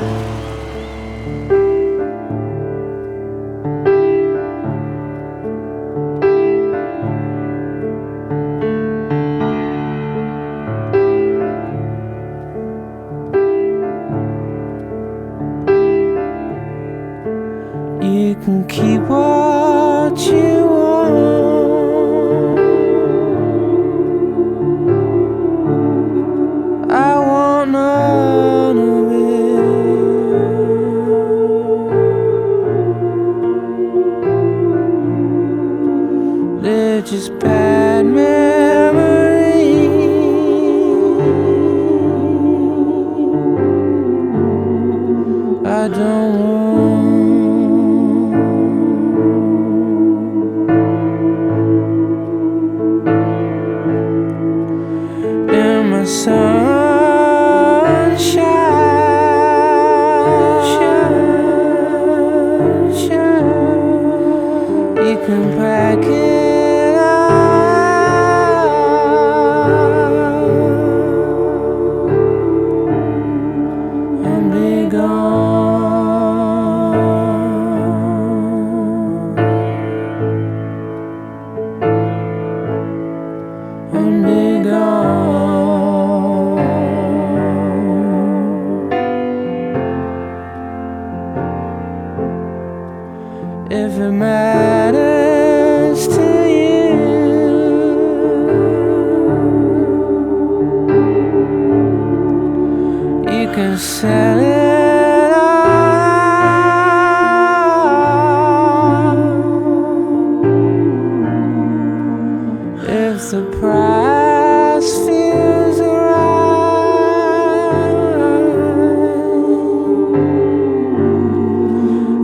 You can keep what you want. I want none of it. They're just bad memories. I don't want. You can pack it up. And be gone. And be gone. If it matters to you, you can sell it all. If the price feels right,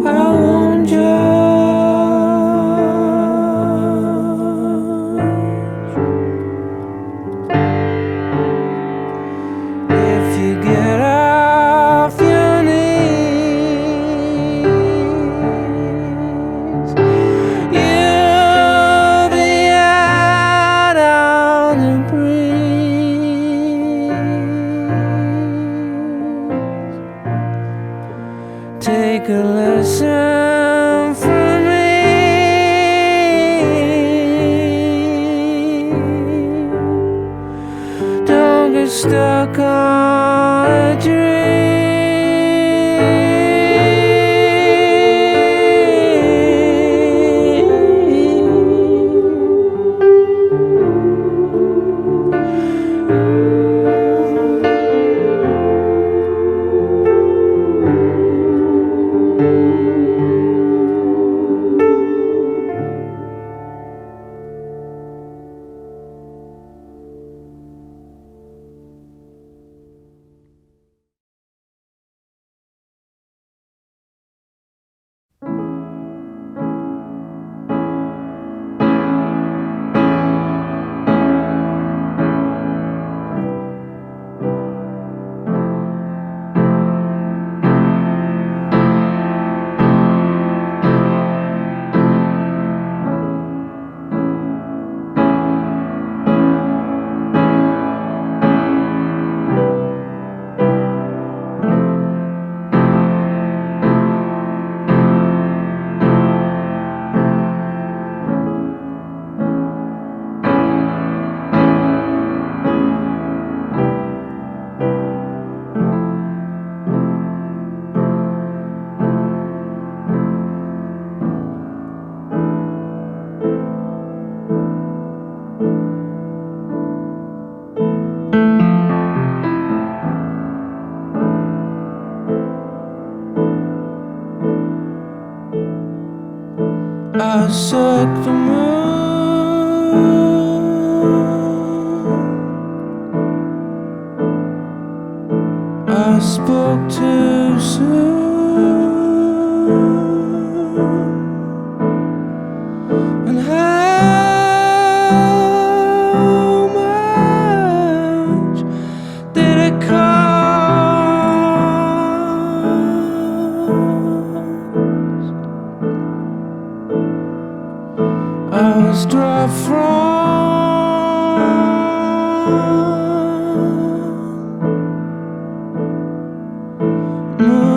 I won't judge. Take a lesson from me. Don't get stuck on a dream. I sucked the moon. I spoke too soon. And how much did it cost? I was dropped from moon.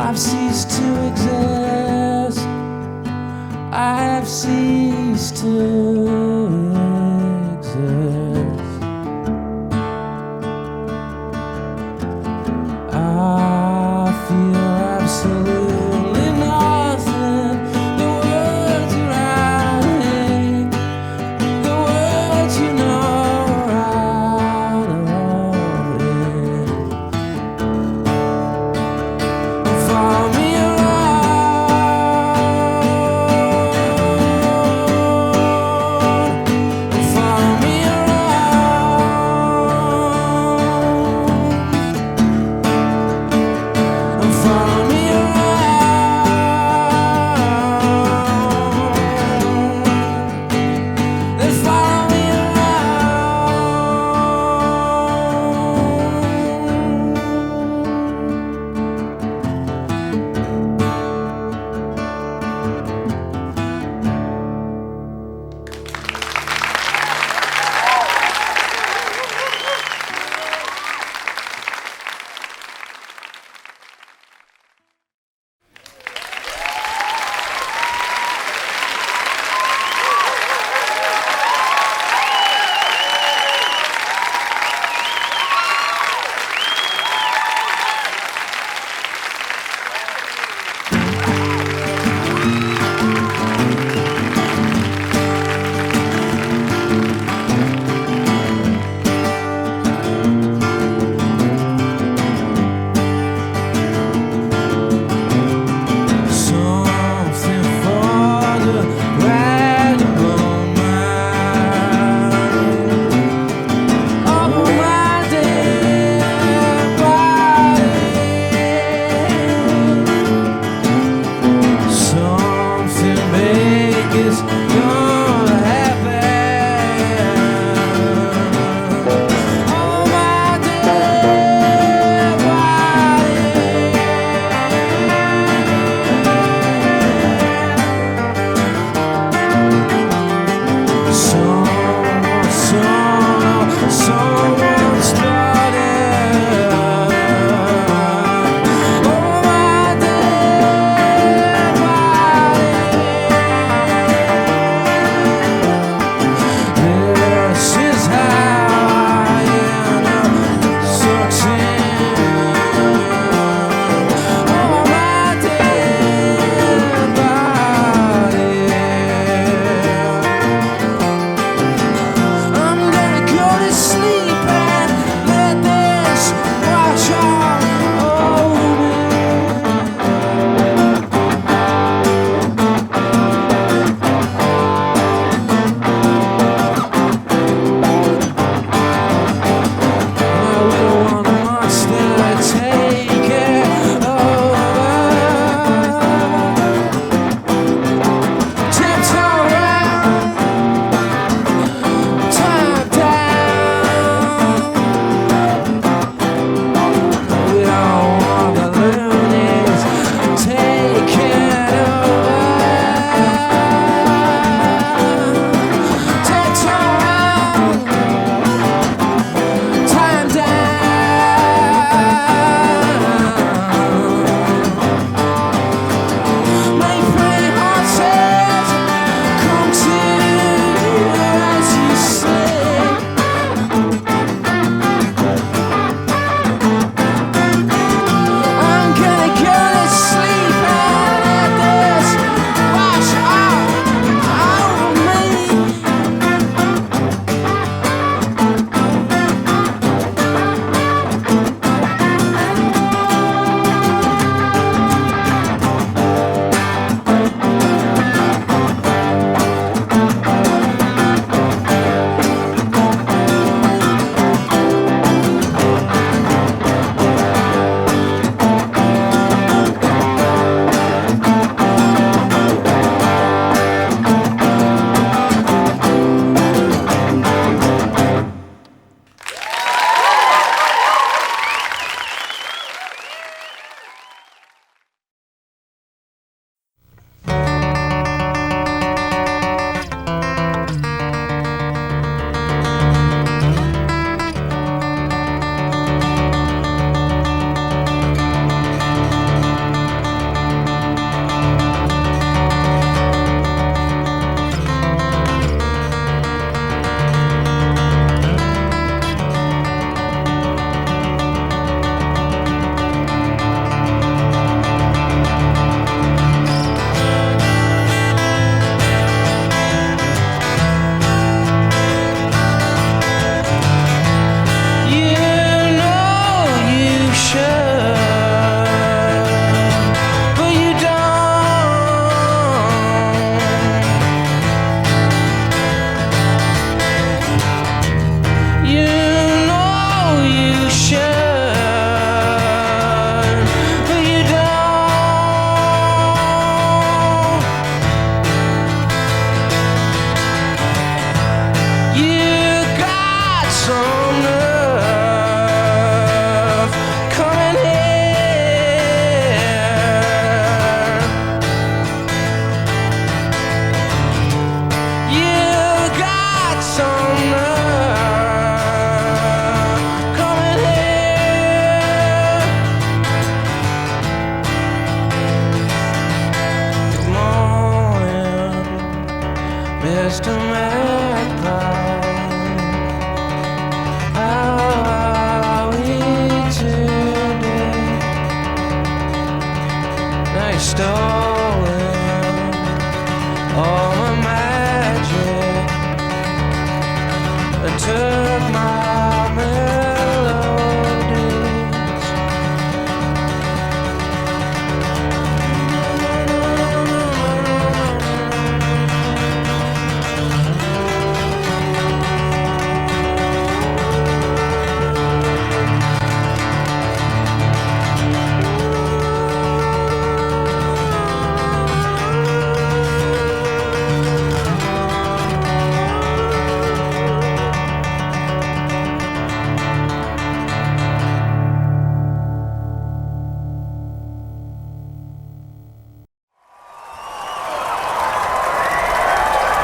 I've ceased to exist. I have ceased. cease to exist. I feel absolutely nothing. The words are writing, the words you know are out of it. Follow me around.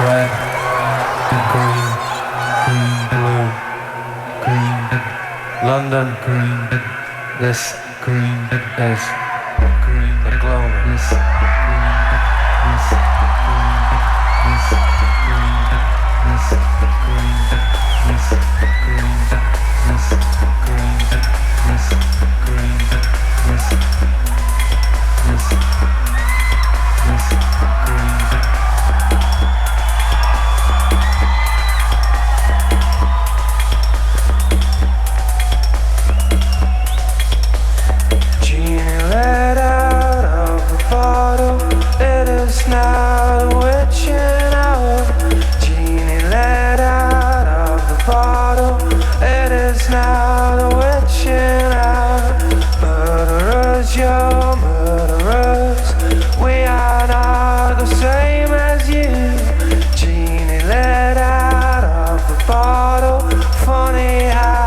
Red and green, green and blue, green and London, green and this, green and this, green and glowing, this, green and this, green and this, green and this, green and this, green and this, green and this, green and this, this, this, green and now the witching hour. Genie let out of the bottle. It is now the witching hour. Murderers, you're murderers. We are not the same as you. Genie let out of the bottle. Funny how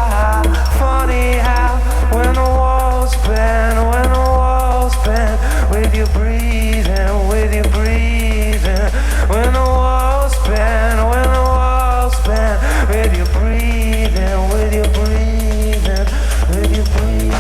when the walls bend, with your breathing, with your breathing. When the walls bend, with your breathing, with your breathing, with your breathing.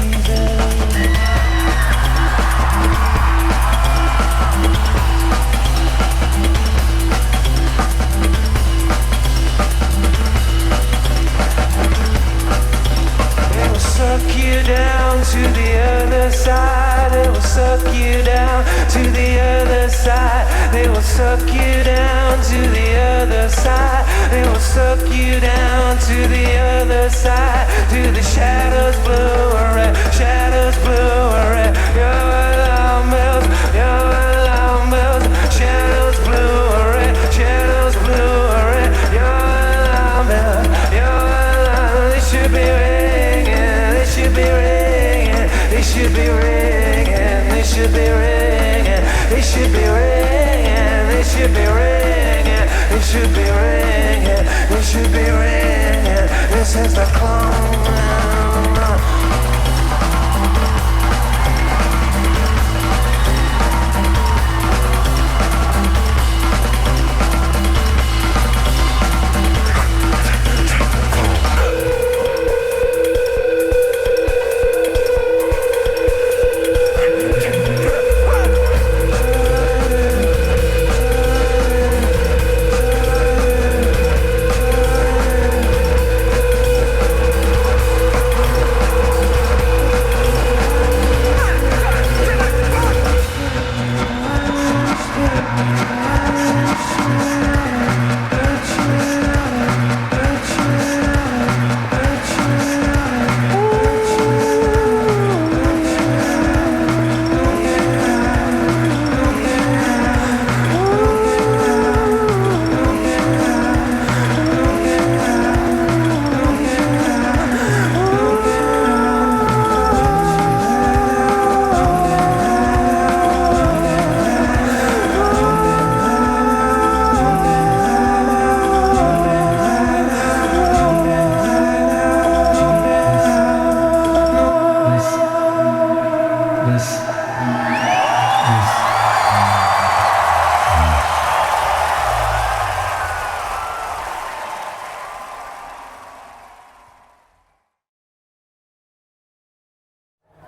It will suck you down to the other side. It will suck you down to the other side. They will suck you down to the other side. They will suck you down to the other side. To the shadows blue or red, shadows blue or red. Your alarm bells, your alarm bells. Shadows blue or red, shadows blue or red. Your alarm bells, your alarm. They should be ringing, they should be ringing, they should be ringing, they should be ringing, they should be ringing, they should be ringing, they should be ringing, they should be ringing. This is the clone.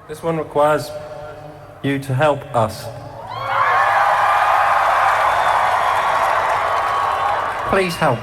This one requires you to help us. Please help.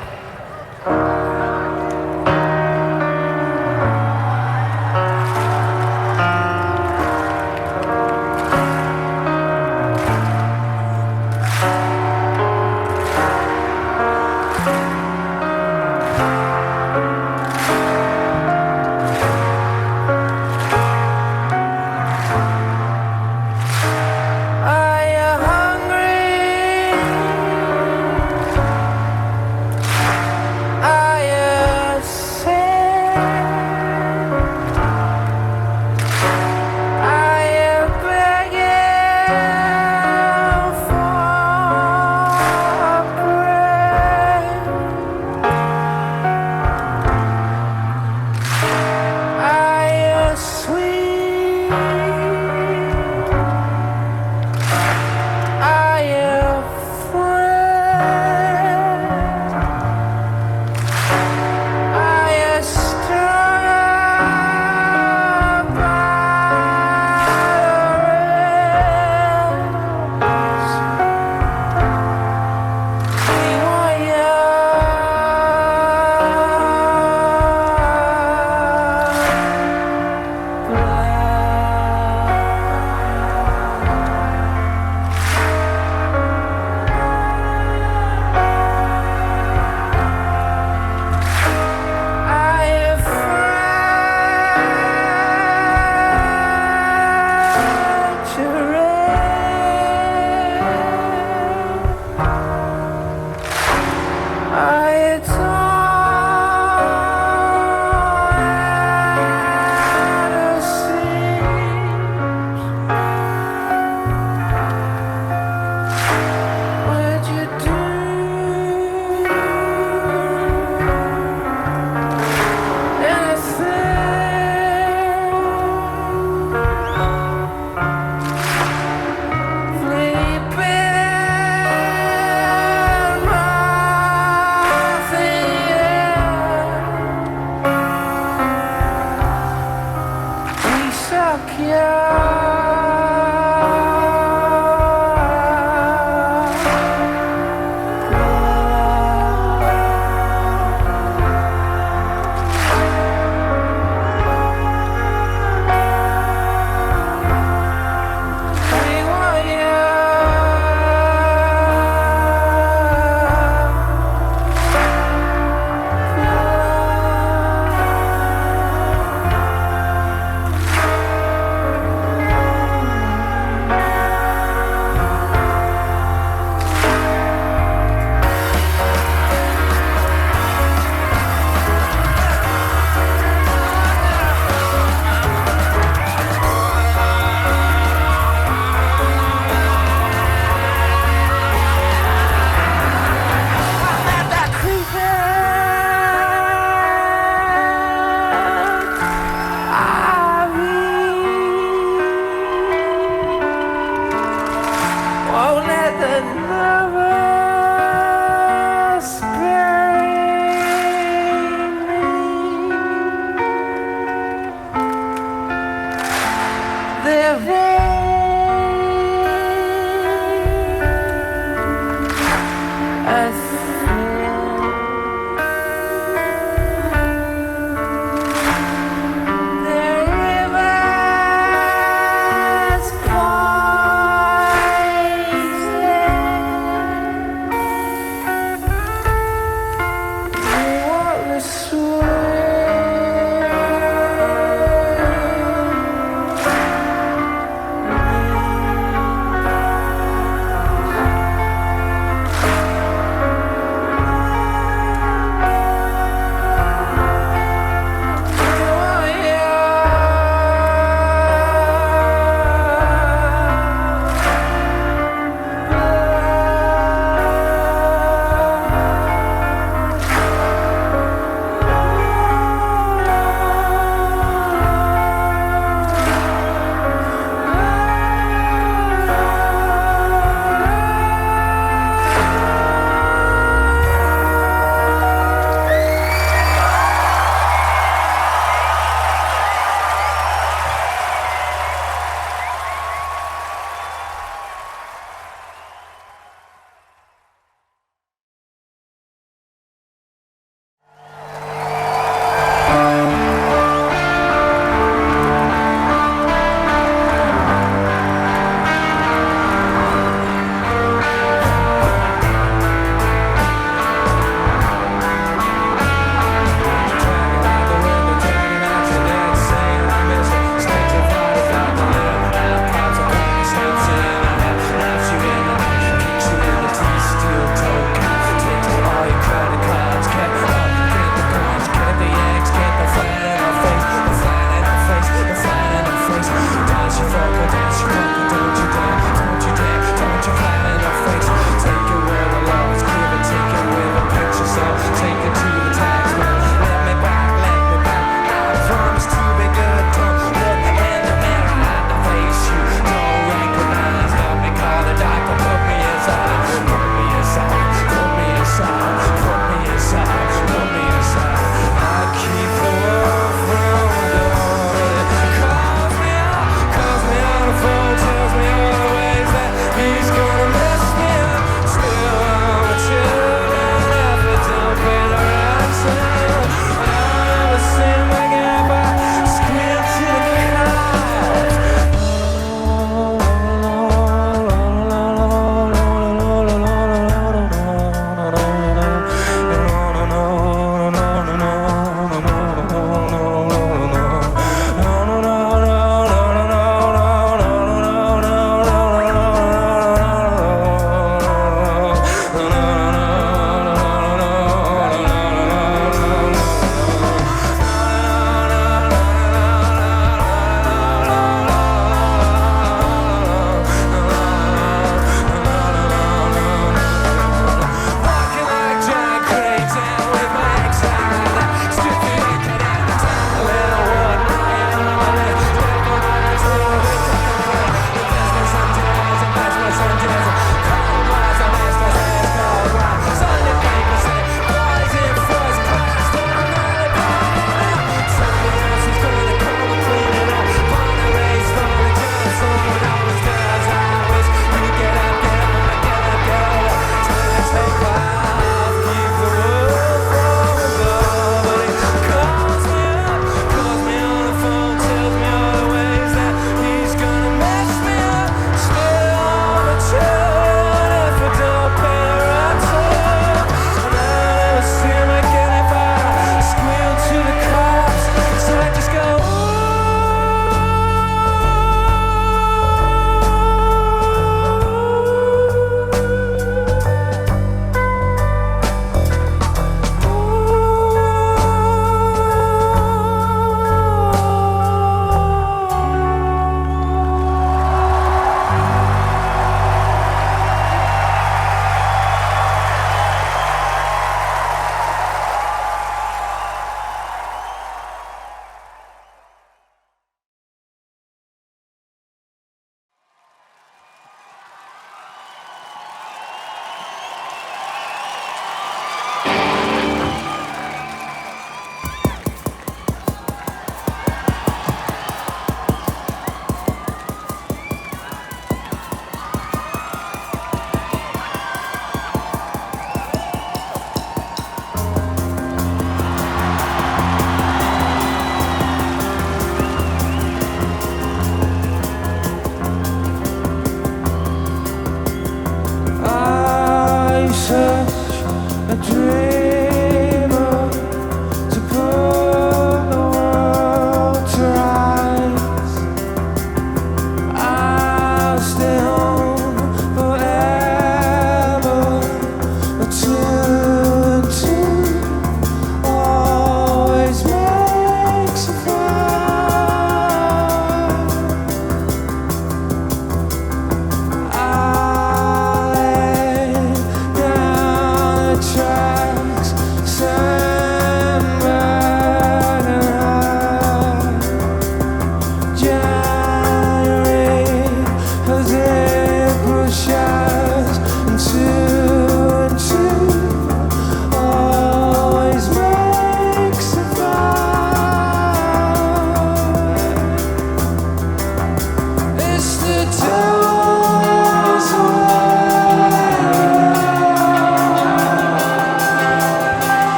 I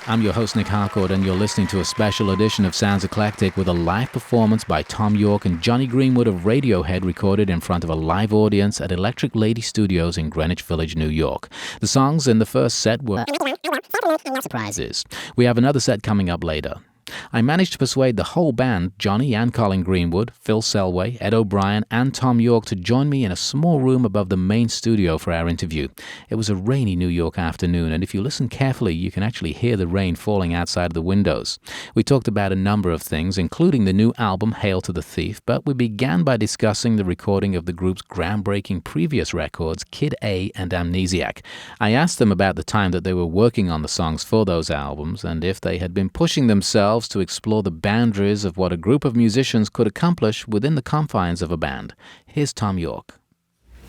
I'm your host, Nick Harcourt, and you're listening to a special edition of Sounds Eclectic with a live performance by Tom York and Johnny Greenwood of Radiohead, recorded in front of a live audience at Electric Lady Studios in Greenwich Village, New York. The songs in the first set were surprises. We have another set coming up later. I managed to persuade the whole band, Johnny and Colin Greenwood, Phil Selway, Ed O'Brien and Tom York, to join me in a small room above the main studio for our interview. It was a rainy New York afternoon, and if you listen carefully, you can actually hear the rain falling outside the windows. We talked about a number of things, including the new album Hail to the Thief, but we began by discussing the recording of the group's groundbreaking previous records, Kid A and Amnesiac. I asked them about the time that they were working on the songs for those albums, and if they had been pushing themselves to explore the boundaries of what a group of musicians could accomplish within the confines of a band. Here's Tom York.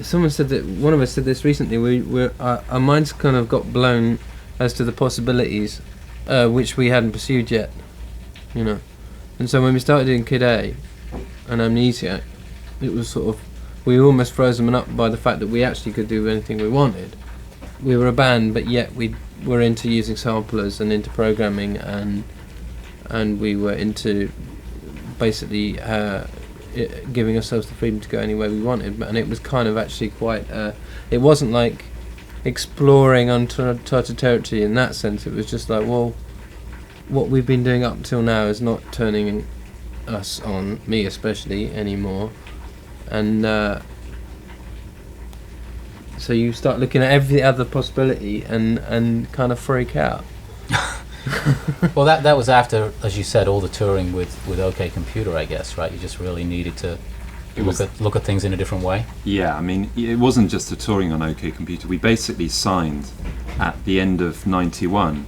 Someone said that, one of us said this recently, our minds kind of got blown as to the possibilities which we hadn't pursued yet, you know. And so when we started doing Kid A and Amnesiac, it was sort of, we were almost frozen up by the fact that we actually could do anything we wanted. We were a band, but yet we were into using samplers and into programming, and we were into basically giving ourselves the freedom to go anywhere we wanted. And it was kind of actually quite, it wasn't like exploring uncharted territory in that sense. It was just like, well, what we've been doing up till now is not turning us on, me especially, anymore. And so you start looking at every other possibility and kind of freak out. Well, that was after, as you said, all the touring with OK Computer, I guess, right? You just really needed to look at things in a different way. Yeah, I mean, it wasn't just the touring on OK Computer. We basically signed at the end of '91,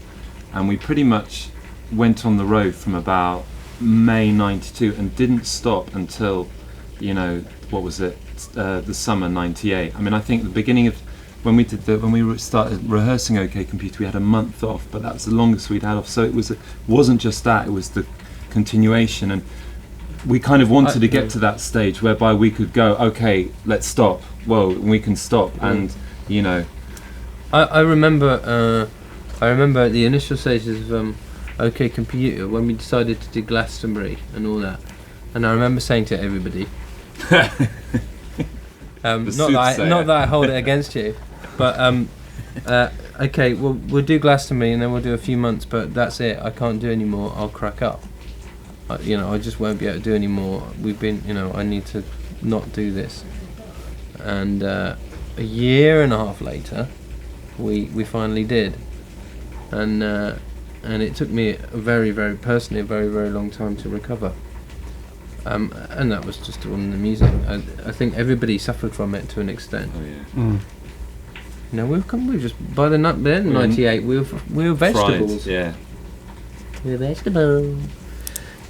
and we pretty much went on the road from about May '92 and didn't stop until, you know, what was it, the summer '98. I mean, I think the beginning of when we started rehearsing OK Computer, we had a month off, but that was the longest we'd had off. So it wasn't just that; it was the continuation, and we kind of wanted to get to that stage whereby we could go, okay, let's stop. Whoa, we can stop, and you know. I remember at the initial stages of OK Computer when we decided to do Glastonbury and all that, and I remember saying to everybody, not that I hold it against you. But okay, we'll do Glastonbury and then we'll do a few months, but that's it. I can't do any more. I'll crack up. I just won't be able to do any more. We've been, I need to not do this. And a year and a half later, we finally did. And it took me a very, very personally a very, very long time to recover. And that was just on the music. I think everybody suffered from it to an extent. Oh yeah. We were just by the then '98. We were vegetables. Fried, yeah. We were vegetables.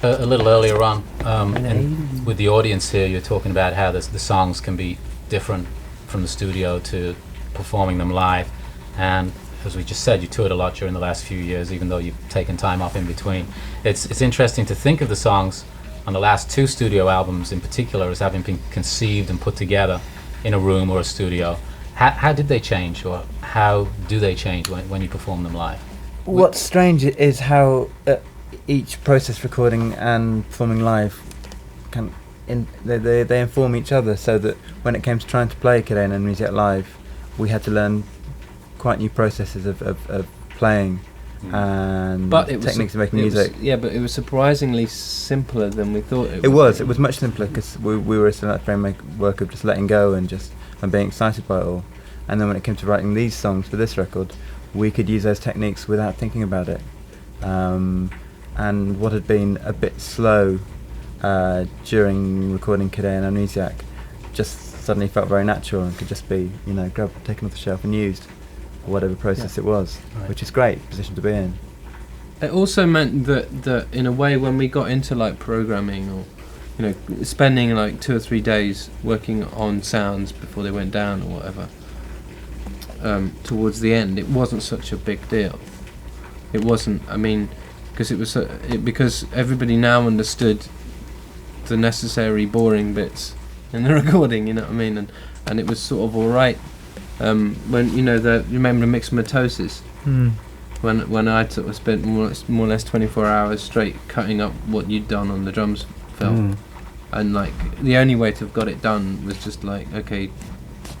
A little earlier on, and with the audience here, you're talking about how the songs can be different from the studio to performing them live. And as we just said, you toured a lot during the last few years, even though you've taken time off in between. It's interesting to think of the songs on the last two studio albums in particular as having been conceived and put together in a room or a studio. How did they change, or how do they change when you perform them live? What's strange is how each process, recording and performing live, they inform each other, so that when it came to trying to play Kid A and Amnesiac live, we had to learn quite new processes of playing and techniques of making music. But it was surprisingly simpler than we thought it was. It was much simpler because we were still in that framework of just letting go and being excited by it all. And then when it came to writing these songs for this record, we could use those techniques without thinking about it. And what had been a bit slow during recording Kid A and Amnesiac just suddenly felt very natural and could just be, grabbed, taken off the shelf and used, or whatever process it was, which is great position to be in. It also meant that in a way, when we got into like programming or spending like 2 or 3 days working on sounds before they went down or whatever, towards the end, it wasn't such a big deal. It wasn't. I mean, because everybody now understood the necessary boring bits in the recording. You know what I mean? And it was sort of all right. When you remember Mixomatosis. when I sort of spent more or less 24 hours straight cutting up what you'd done on the drums fill, and like the only way to have got it done was just like, okay,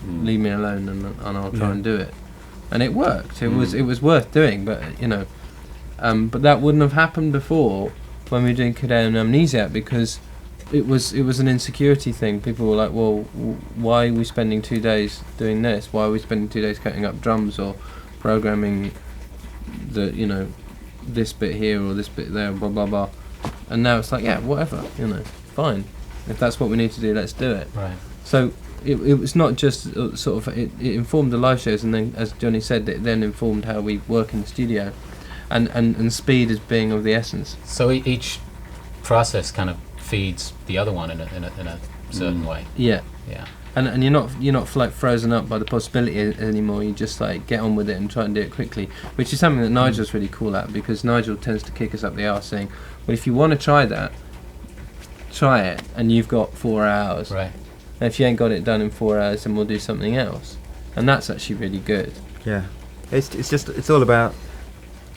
leave me alone and I'll try and do it, and it worked. It was worth doing, but you know, but that wouldn't have happened before when we were doing Cadea and Amnesiac, because it was an insecurity thing. People were like, well, why are we spending 2 days doing this? Why are we spending 2 days cutting up drums or programming the, you know, this bit here or this bit there, blah blah blah. And now it's like, yeah, whatever, you know, fine. If that's what we need to do, let's do it. Right. So it was not just sort of it informed the live shows, and then, as Johnny said, it then informed how we work in the studio, and speed is being of the essence. So each process kind of feeds the other one in a certain way. Yeah. Yeah. And you're not like frozen up by the possibility anymore. You just like get on with it and try and do it quickly, which is something that Nigel's really cool at, because Nigel tends to kick us up the arse saying, well, if you want to try that, try it, and you've got 4 hours. Right. And if you ain't got it done in 4 hours, then we'll do something else. And that's actually really good. Yeah, it's all about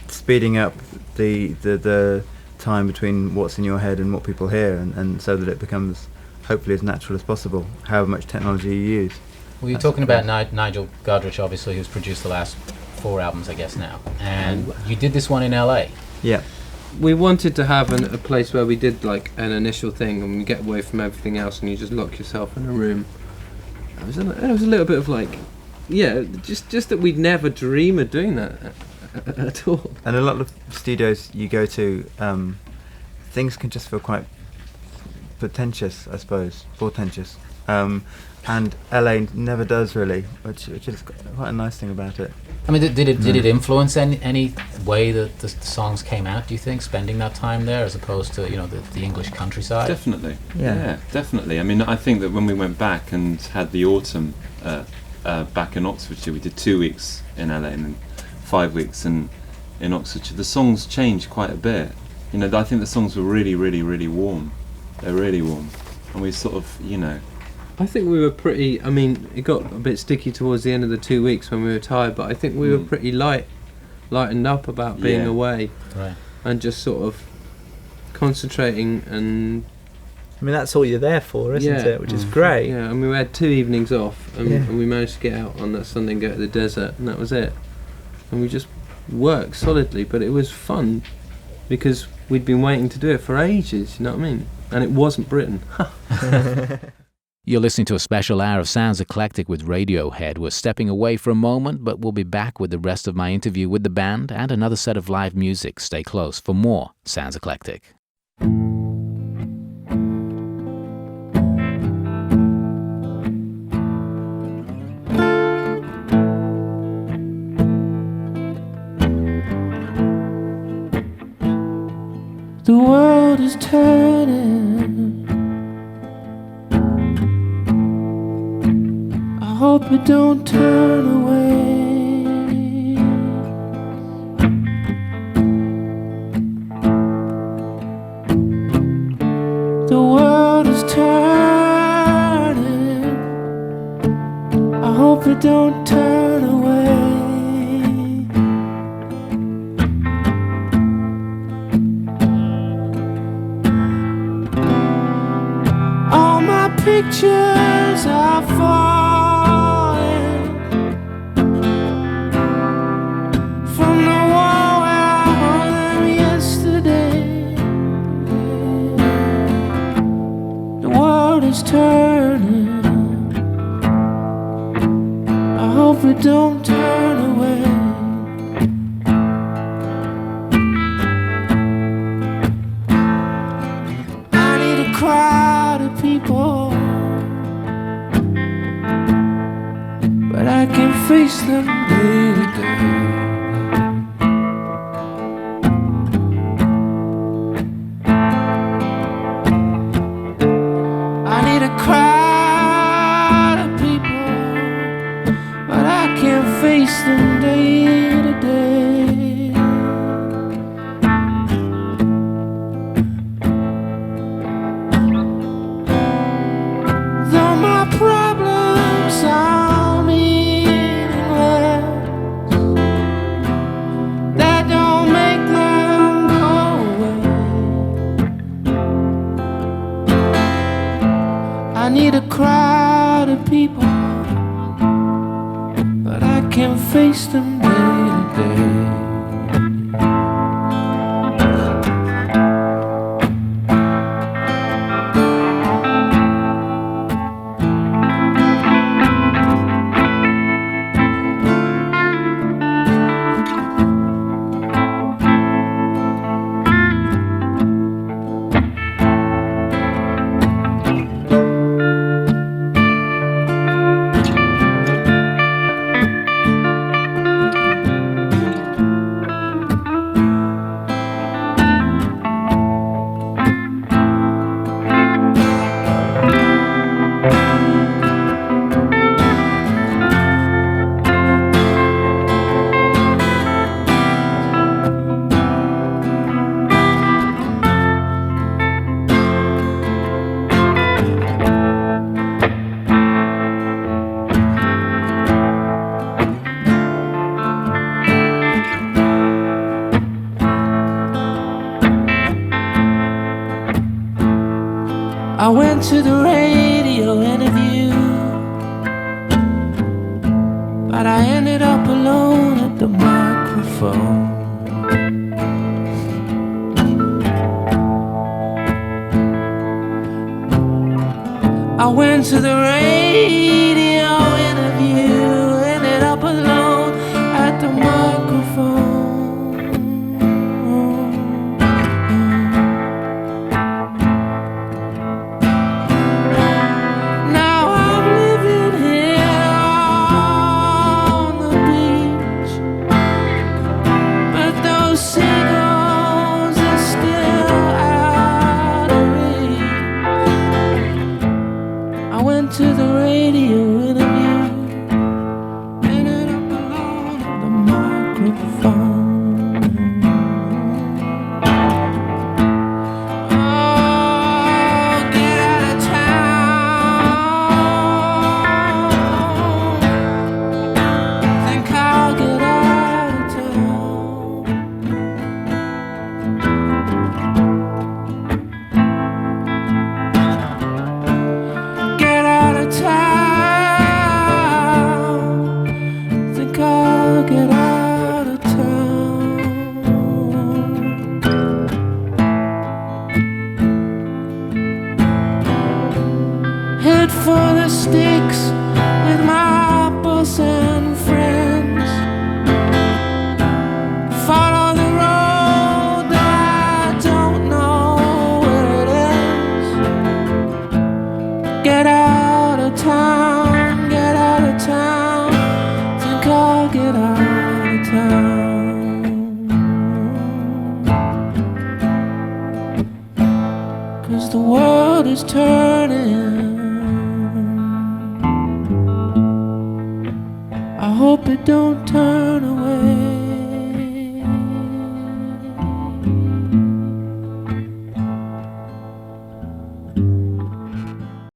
speeding up the time between what's in your head and what people hear, and so that it becomes hopefully as natural as possible, however much technology you use. Well, you're talking about Nigel Godrich, obviously, who's produced the last 4 albums, I guess, now. And you did this one in LA. Yeah. We wanted to have a place where we did like an initial thing and we get away from everything else and you just lock yourself in a room. It was a little bit of like, yeah, just that we'd never dream of doing that at all. And a lot of studios you go to, things can just feel quite portentous. And LA never does really, which is quite a nice thing about it. I mean, did it influence any way that the songs came out, do you think, spending that time there as opposed to, you know, the English countryside? Definitely. Yeah, definitely. I mean, I think that when we went back and had the autumn back in Oxfordshire, we did 2 weeks in LA and then 5 weeks in Oxfordshire. The songs changed quite a bit. You know, I think the songs were really, really, really warm. They're really warm. And we sort of, you know... I think we were pretty, I mean, it got a bit sticky towards the end of the 2 weeks when we were tired, but I think we were pretty lightened up about being away. Right. And just sort of concentrating and... I mean, that's all you're there for, isn't it? Which is great. Yeah, and we had 2 evenings off, and we managed to get out on that Sunday and go to the desert, and that was it. And we just worked solidly, but it was fun, because we'd been waiting to do it for ages, you know what I mean? And it wasn't Britain. You're listening to a special hour of Sounds Eclectic with Radiohead. We're stepping away for a moment, but we'll be back with the rest of my interview with the band and another set of live music. Stay close for more Sounds Eclectic. The world is turning. I hope it don't turn away. The world is turning. I hope it don't turn away. All my pictures are falling from the wall where I hung them yesterday. The world is turning. I hope it don't turn away. I need a crowd of people, but I can face them day to day. I need a crowd of people, but I can't face them day to day. Though my problems are meaningless, crowd of people, but I can face them day to day. I went to the radio interview, but I ended up alone at the microphone. I went to the radio interview, ended up alone at the microphone. To the radio interview, ended up alone at the microphone. Oh, get out of town. Think I'll get out of town. Get out of town. Think I'll get out of town. Head for the sticks with my boss and friends. Follow the road that I don't know where it ends. Get out of town, get out of town. Think I'll get out of town. 'Cause the world is turning. I hope it don't turn away.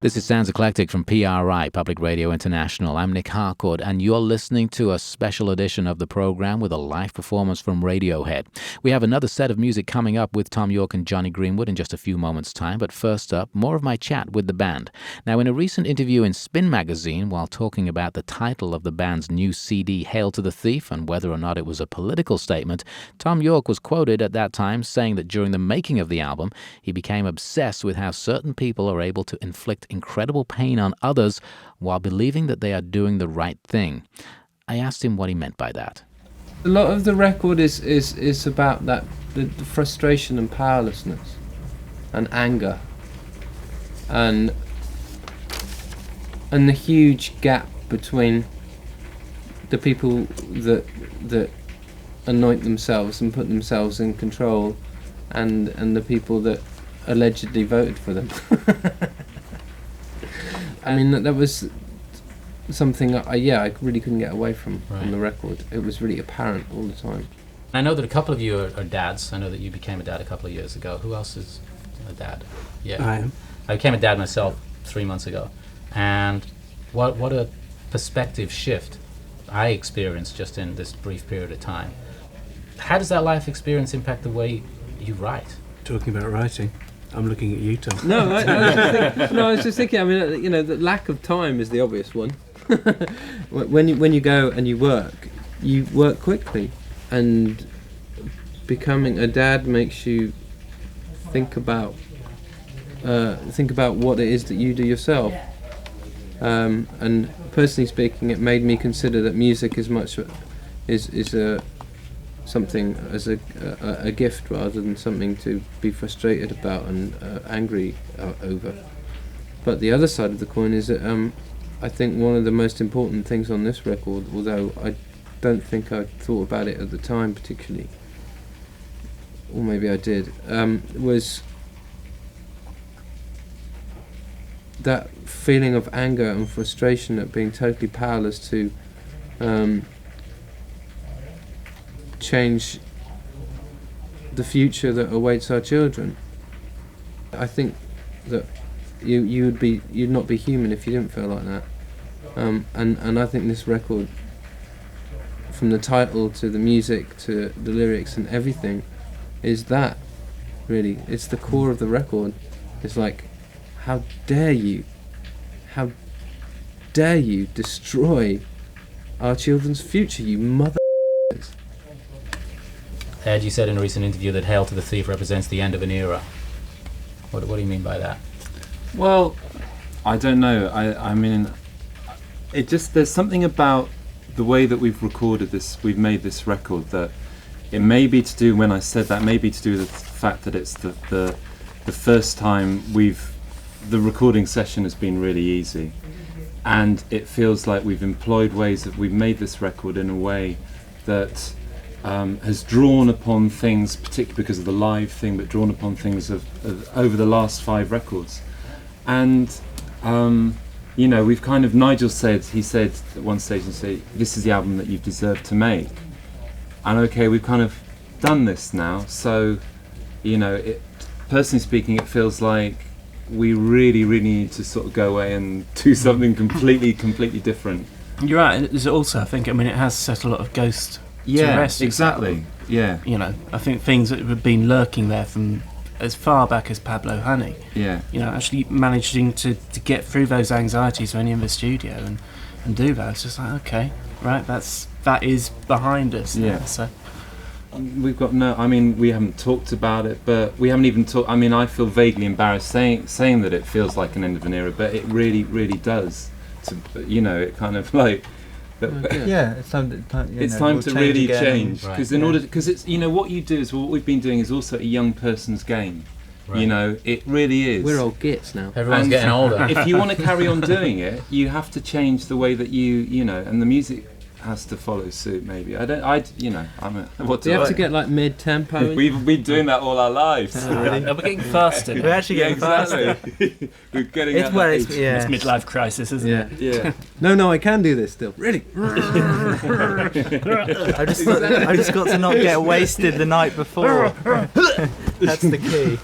This is Sounds Eclectic from PRI, Public Radio International. I'm Nick Harcourt, and you're listening to a special edition of the program with a live performance from Radiohead. We have another set of music coming up with Tom York and Johnny Greenwood in just a few moments' time, but first up, more of my chat with the band. Now, in a recent interview in Spin magazine, while talking about the title of the band's new CD, Hail to the Thief, and whether or not it was a political statement, Tom York was quoted at that time saying that during the making of the album, he became obsessed with how certain people are able to inflict incredible pain on others while believing that they are doing the right thing. I asked him what he meant by that. A lot of the record is about that, the frustration and powerlessness and anger and the huge gap between the people that anoint themselves and put themselves in control and the people that allegedly voted for them. I mean, that was something I really couldn't get away from on the record. It was really apparent all the time. I know that a couple of you are dads. I know that you became a dad a couple of years ago. Who else is a dad? Yeah, I am. I became a dad myself 3 months ago, and what a perspective shift I experienced just in this brief period of time. How does that life experience impact the way you write? Talking about writing. I'm looking at you, Tom. No, I was just thinking. I mean, the lack of time is the obvious one. when you go and you work quickly, and becoming a dad makes you think about what it is that you do yourself. And personally speaking, it made me consider that music is something as a gift rather than something to be frustrated about and angry over. But the other side of the coin is that I think one of the most important things on this record, although I don't think I thought about it at the time particularly, or maybe I did, was that feeling of anger and frustration at being totally powerless to change the future that awaits our children. I think that you'd not be human if you didn't feel like that. And I think this record, from the title to the music to the lyrics and everything, is that, really. It's the core of the record. It's like, how dare you destroy our children's future, you mother. Ed, you said in a recent interview that Hail to the Thief represents the end of an era. What do you mean by that? Well, I don't know. I mean, it just, there's something about the way that we've recorded this, we've made this record, that it may be to do, when I said that, maybe to do with the fact that it's the first time the recording session has been really easy, and it feels like we've employed ways that we've made this record in a way that has drawn upon things, particularly because of the live thing, but drawn upon things of over the last 5 records. And we've kind of, Nigel said at one stage, this is the album that you've deserved to make. And okay, we've kind of done this now, so personally speaking, it feels like we really, really need to sort of go away and do something completely different. You're right. There's also, I think, it has set a lot of ghost to rest. Exactly. Yeah. I think things that have been lurking there from as far back as Pablo Honey. Yeah. Actually managing to get through those anxieties when you're in the studio and do that. It's just like, okay, right, that is behind us. Yeah. Now, so. We've got we haven't talked about it, but we haven't even talked. I feel vaguely embarrassed saying that it feels like an end of an era, but it really, really does. It kind of like. It's time. It's time to really change, because right. because it's what you do is what we've been doing is also a young person's game. Right. It really is. We're old gits now. Everyone's getting older. If you want to carry on doing it, you have to change the way that and the music has to follow suit. Maybe Do you have to get like mid-tempo? We've been doing that all our lives. We're getting faster. We're actually getting faster. We're getting. It's where it's It's midlife crisis, isn't it? Yeah. No, I can do this still. Really? I just got to not get wasted the night before. That's the key.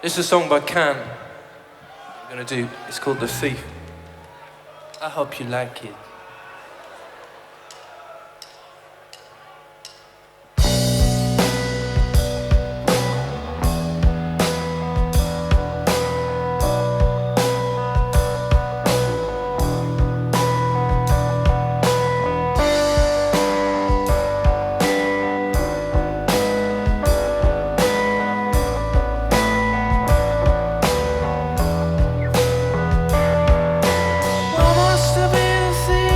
This is a song by Can. We're gonna do. It's called The Thief. I hope you like it. What must have been a thief?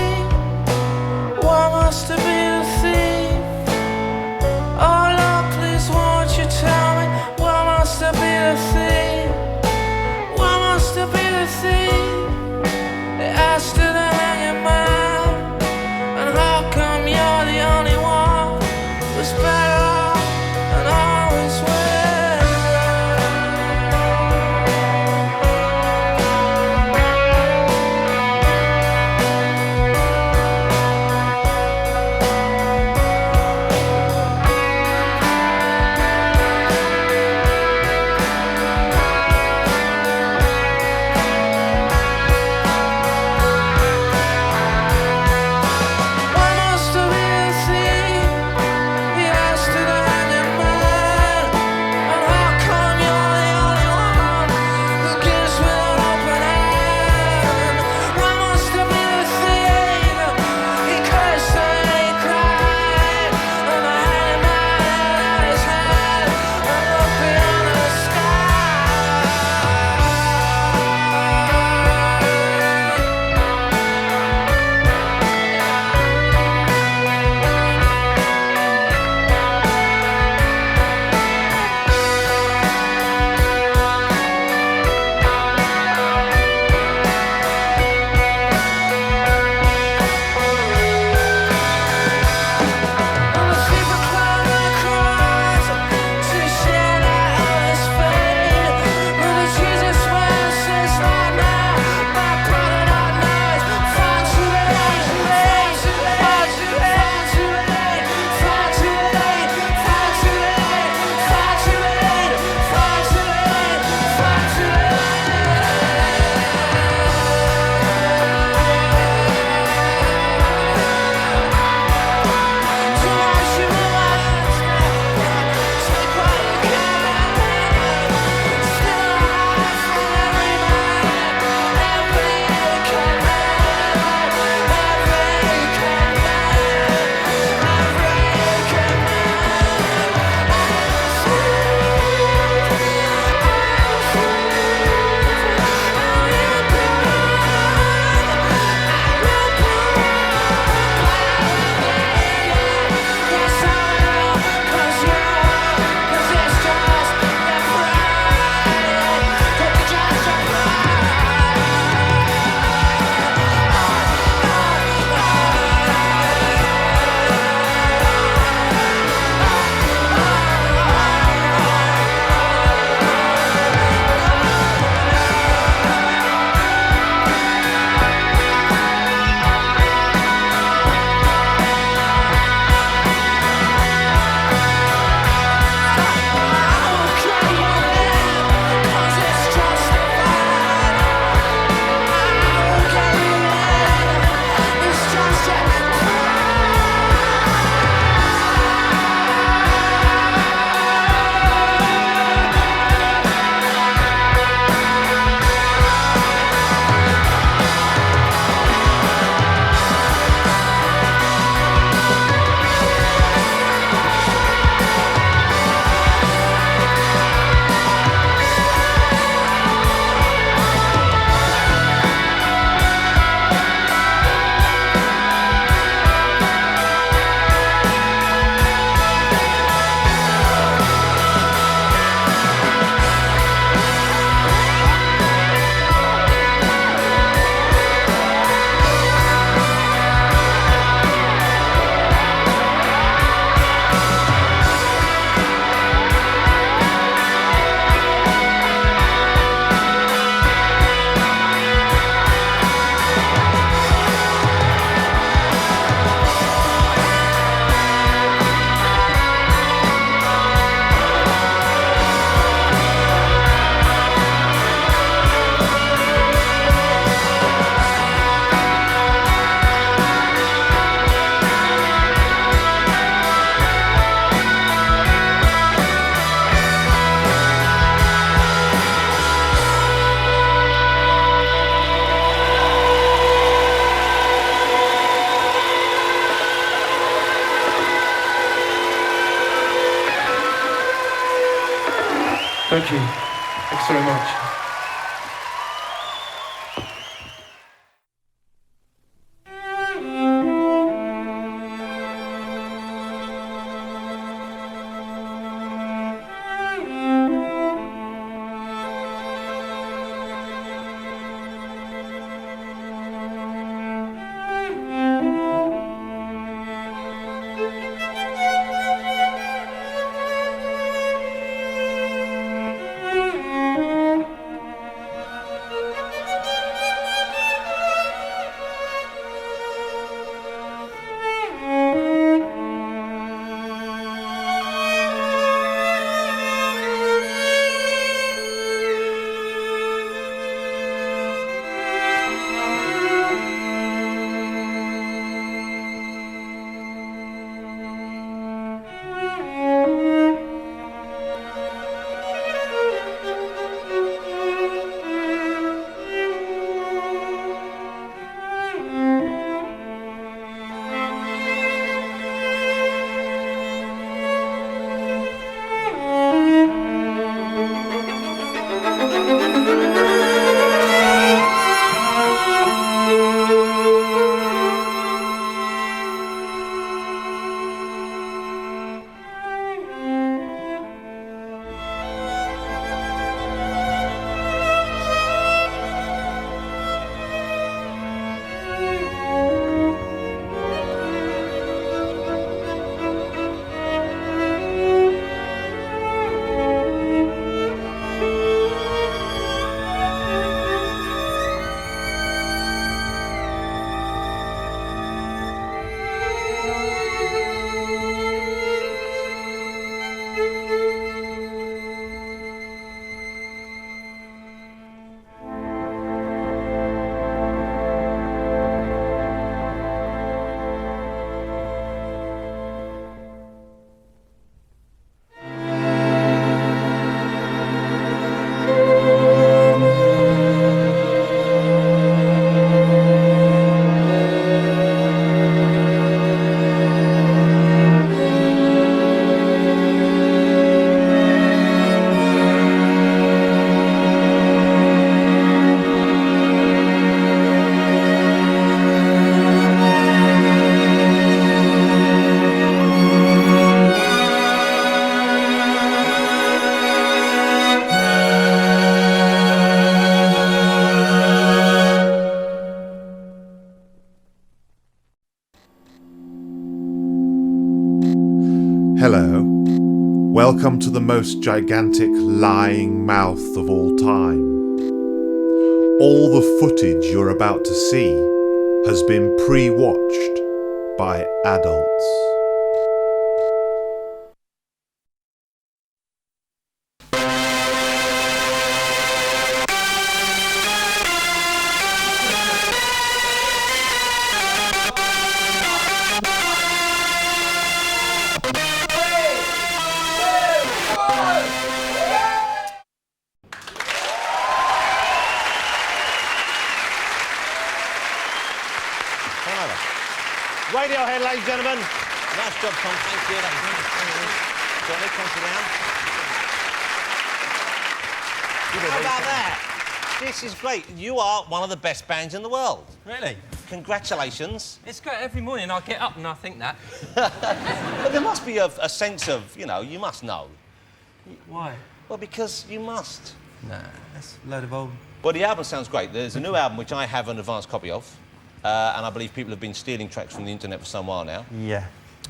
Thank you. Thanks very much. Hello. Welcome to the most gigantic lying mouth of all time. All the footage you're about to see has been pre-watched by adults. Radiohead, ladies and gentlemen. Nice job, Tom. Thank you. Johnny, come sit down. How about that? This is great. You are one of the best bands in the world. Really? Congratulations. It's great. Every morning I get up and I think that. But there must be a sense of, you know, you must know. Why? Well, because you must. Nah, that's a load of old... Well, the album sounds great. There's a new album which I have an advance copy of. And I believe people have been stealing tracks from the internet for some while now. Yeah.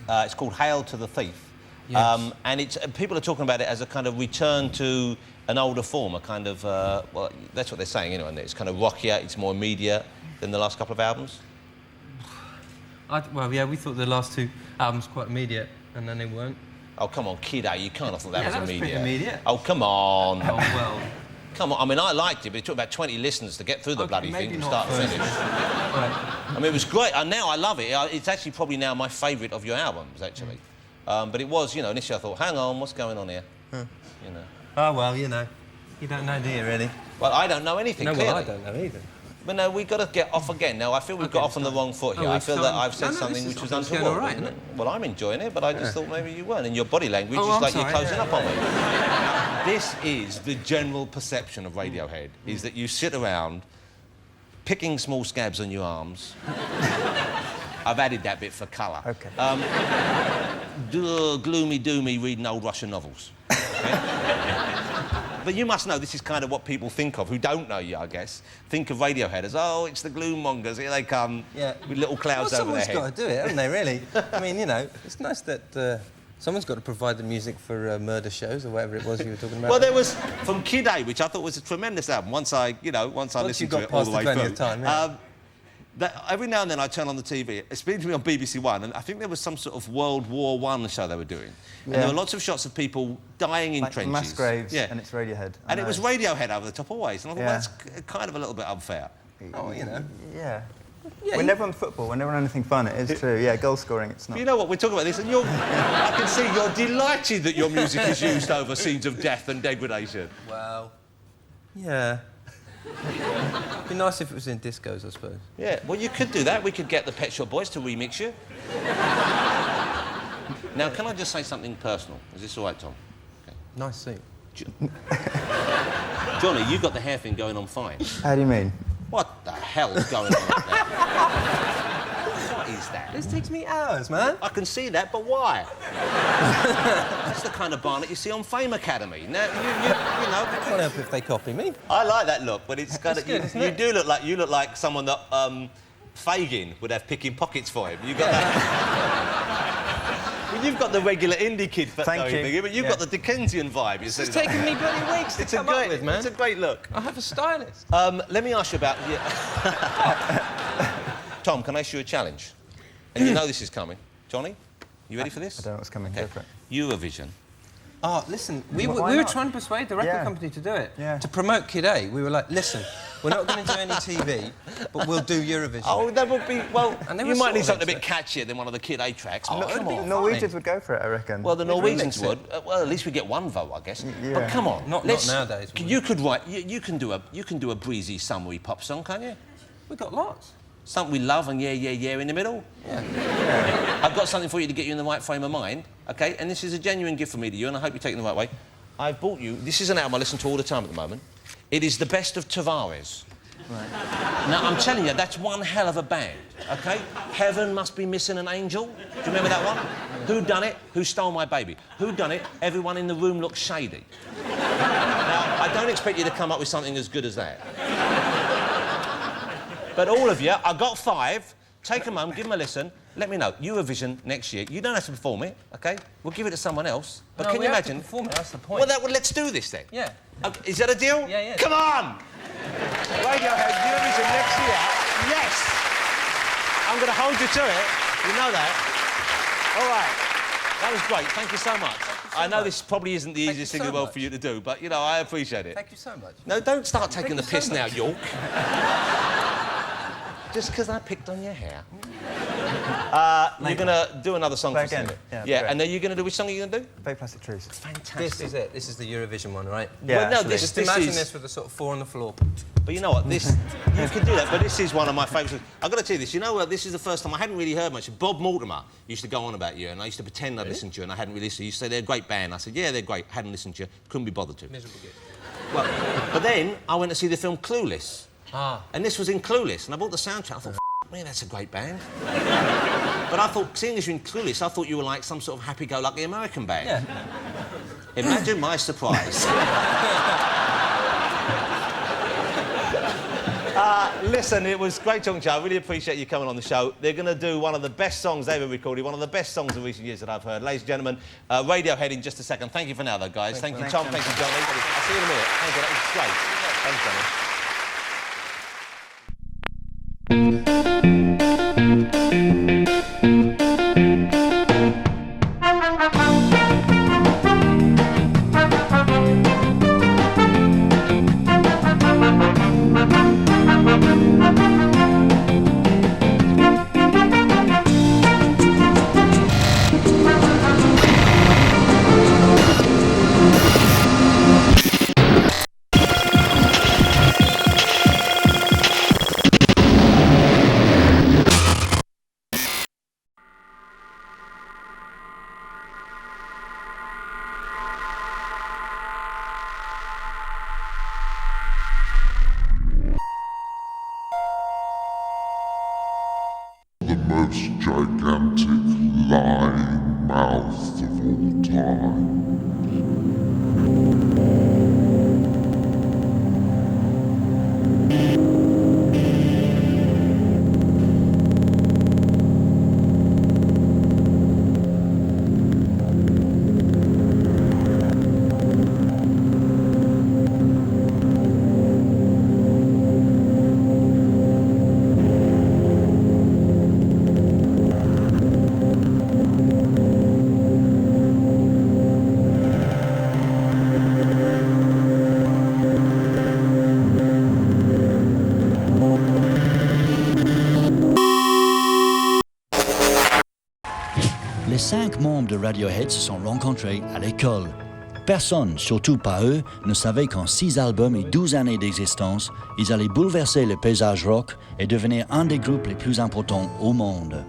It's called Hail to the Thief. Yes. And it's people are talking about it as a kind of return to an older form, a kind of, well, that's what they're saying anyway. It's kind of rockier, it's more immediate than the last couple of albums. Well, yeah, we thought the last two albums quite immediate, and then they weren't. Oh, come on, kiddo, you can't have thought that was that was immediate. pretty immediate. Oh, come on. Oh, well. Come on, I mean, I liked it, but it took about 20 listens to get through the bloody thing from start to finish. Right. I mean, it was great, and now I love it. It's actually probably now my favourite of your albums, actually. But it was, you know, initially I thought, hang on, what's going on here? Huh. You know. Oh, well, you know. You don't know, do you, really? Well, I don't know anything, No, clearly. well, I don't know either. But no, we've got to get off again. Now, I feel we've got off on the wrong foot here. I feel that I've said something which was untoward. All right, isn't it? Well, I'm enjoying it, but I just thought maybe you weren't. And your body language is I'm like sorry, you're closing up on me. This is the general perception of Radiohead, is that you sit around picking small scabs on your arms. I've added that bit for colour. Okay. Gloomy doomy reading old Russian novels. But you must know this is kind of what people think of, who don't know you, I guess. Think of Radiohead as, oh, it's the gloom mongers, here they come, with little clouds over their head. Someone's got to do it, haven't they, really? I mean, you know, it's nice that someone's got to provide the music for murder shows or whatever it was you were talking about. Well, there was from Kid A, which I thought was a tremendous album. Once I listened to it all the way through. Time, yeah. That every now and then I turn on the TV, especially on BBC One, and I think there was some sort of World War I show they were doing. And there were lots of shots of people dying in trenches. Mass graves, and it's Radiohead. And it was Radiohead over the top always. And I thought, well, that's kind of a little bit unfair. Oh, you know. Yeah. We're never on football, we're never on anything fun, it is true. Yeah, goal scoring, it's not. You know what, we're talking about this, and I can see you're delighted that your music is used over scenes of death and degradation. Well, yeah. It'd be nice if it was in discos, I suppose. Yeah, well, you could do that. We could get the Pet Shop Boys to remix you. Now, can I just say something personal? Is this all right, Tom? Okay. Nice suit. Johnny, you've got the hair thing going on fine. How do you mean? What the hell is going on up there? What is that? This takes me hours, man. I can see that, but why? That's the kind of barnet you see on Fame Academy. Now, you know... I can't help if they copy me. I like that look, but it's kind of... You do look like someone that Fagin would have picking pockets for him. You got that... Well, you've got the regular indie kid thing, but you've got the Dickensian vibe. It's taken me bloody weeks to come up with, man. It's a great look. I have a stylist. Let me ask you about... Tom, can I issue a challenge? And you know this is coming. Johnny, you ready for this? I don't know what's coming. Go for it. Eurovision. Oh, listen, we were trying to persuade the record company to do it. Yeah. To promote Kid A, we were like, listen, we're not going to do any TV, but we'll do Eurovision. Oh, that would be... Well, you might need something a bit catchier than one of the Kid A tracks. Oh, come on. Norwegians would go for it, I reckon. Well, the Norwegians would. Well, at least we get one vote, I guess. Yeah. But come on. Not nowadays. You could write... You can do a breezy, summery pop song, can't you? We've got lots. Something we love and yeah in the middle. Yeah. I've got something for you to get you in the right frame of mind, okay? And this is a genuine gift from me to you, and I hope you take it the right way. I've bought you... This is an album I listen to all the time at the moment. It is the best of Tavares. Right. Now, I'm telling you, that's one hell of a band, okay? Heaven Must Be Missing an Angel. Do you remember that one? Who Done It? Who Stole My Baby? Who Done It? Everyone in the Room Looks Shady. Now, I don't expect you to come up with something as good as that. But all of you, I got 5. Take them home, give them a listen. Let me know. Eurovision next year. You don't have to perform it, okay? We'll give it to someone else. But can you imagine? Have to perform it. That's the point. Well, let's do this then. Yeah. Is that a deal? Yeah. Come on! Radiohead Eurovision next year. Yes! I'm going to hold you to it. You know that. All right. That was great. Thank you so much. I know this probably isn't the easiest thing in the world for you to do, but, you know, I appreciate it. Thank you so much. No, don't start taking the piss now, York. Just because I picked on your hair. You're going to do another song for us. Yeah, and then you're going to do... Which song are you going to do? Fake Plastic Trees. Fantastic. This is it. This is the Eurovision one, right? Yeah, well, no, Just imagine this with a sort of 4 on the floor. But you know what? This... you can do that, but this is one of my favourites. I've got to tell you this. You know what? This is the first time I hadn't really heard much. Bob Mortimer used to go on about you, and I used to pretend I'd listened to you, and I hadn't really listened. He used to say, they're a great band. I said, yeah, they're great. Hadn't listened to you. Couldn't be bothered to. Miserable gift. Well, but then I went to see the film Clueless. And this was in Clueless, and I bought the soundtrack. I thought, man, that's a great band. But I thought, seeing as you're in Clueless, I thought you were like some sort of happy-go-lucky American band. Yeah. Imagine my surprise. Listen, it was great talking to you. I really appreciate you coming on the show. They're going to do one of the best songs they've ever recorded, one of the best songs of recent years that I've heard. Ladies and gentlemen, Radiohead in just a second. Thank you for now, though, guys. Thank you, Tom. Thank you, Johnny. I'll see you in a minute. Thank you. That was great. Thanks, Johnny. most gigantic lying mouth of all time. Les 5 membres de Radiohead se sont rencontrés à l'école. Personne, surtout pas eux, ne savait qu'en 6 albums et 12 années d'existence, ils allaient bouleverser le paysage rock et devenir un des groupes les plus importants au monde.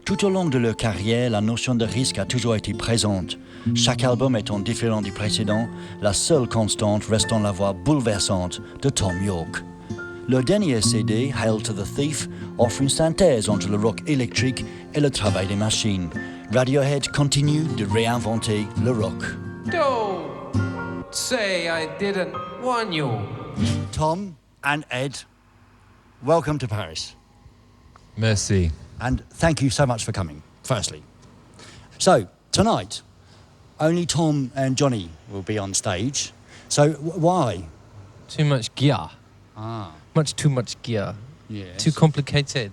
Tout au long de leur carrière, la notion de risque a toujours été présente. Chaque album étant différent du précédent, la seule constante restant la voix bouleversante de Tom York. Leur dernier CD, Hail to the Thief, offre une synthèse entre le rock électrique et le travail des machines. Radiohead continue de réinventer le rock. Don't say I didn't warn you. Tom and Ed, welcome to Paris. Merci. And thank you so much for coming, firstly. So, tonight, only Tom and Johnny will be on stage. So, why? Too much gear. Ah. Much too much gear. Yes. Too complicated.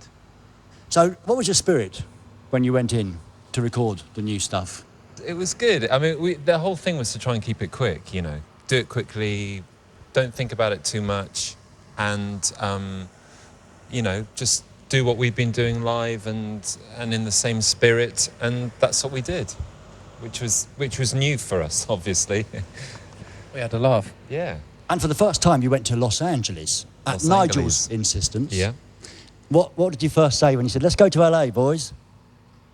So, what was your spirit when you went in to record the new stuff? It was good. I mean, the whole thing was to try and keep it quick, you know. Do it quickly, don't think about it too much, and, you know, just do what we've been doing live and in the same spirit, and that's what we did, which was new for us, obviously. We had a laugh. Yeah. And for the first time, you went to Los Angeles at Los Nigel's Angeles. insistence. Yeah. What did you first say when you said, let's go to LA, boys?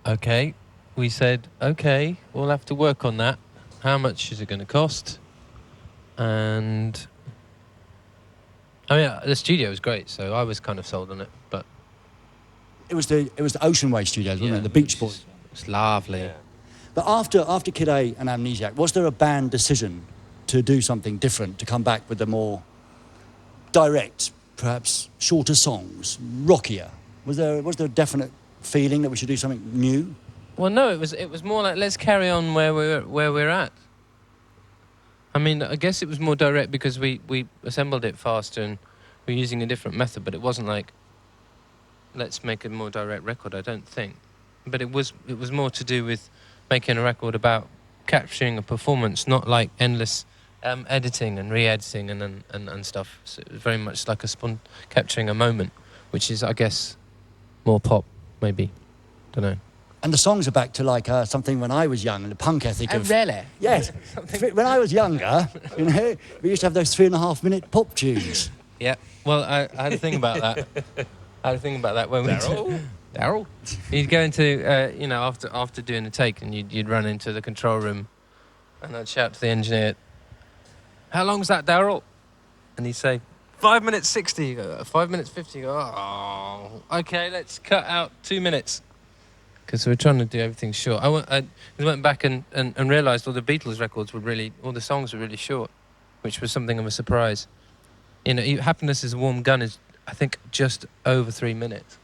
Okay. We said, okay, we'll have to work on that. How much is it going to cost? And I mean, the studio was great, so I was kind of sold on it. But It was the Ocean Way Studios, wasn't it? The Beach Boys. It's lovely. Yeah. But after Kid A and Amnesiac, was there a band decision to do something different, to come back with a more direct, perhaps shorter songs, rockier? Was there a definite feeling that we should do something new? Well, no, it was more like, let's carry on where we're at. I mean, I guess it was more direct because we assembled it faster and we're using a different method, but it wasn't like, let's make a more direct record, I don't think. But it was more to do with making a record about capturing a performance, not like endless editing and re-editing and stuff. So it was very much like capturing a moment, which is, I guess, more pop, maybe. Don't know. And the songs are back to like something when I was young, and the punk ethic of... Really? Yes. When I was younger, you know, we used to have those 3.5-minute pop tunes. Yeah. Well, I had a thing about that. When Daryl? You'd go into, you know, after doing a take, and you'd run into the control room, and I'd shout to the engineer, "How long's that, Daryl?" And he'd say, 5 minutes 60. You go, 5 minutes 50. You go, oh, okay, let's cut out 2 minutes. Because we're trying to do everything short. I went back and realised all the Beatles records all the songs were really short, which was something of a surprise. You know, Happiness is a Warm Gun is, I think, just over 3 minutes.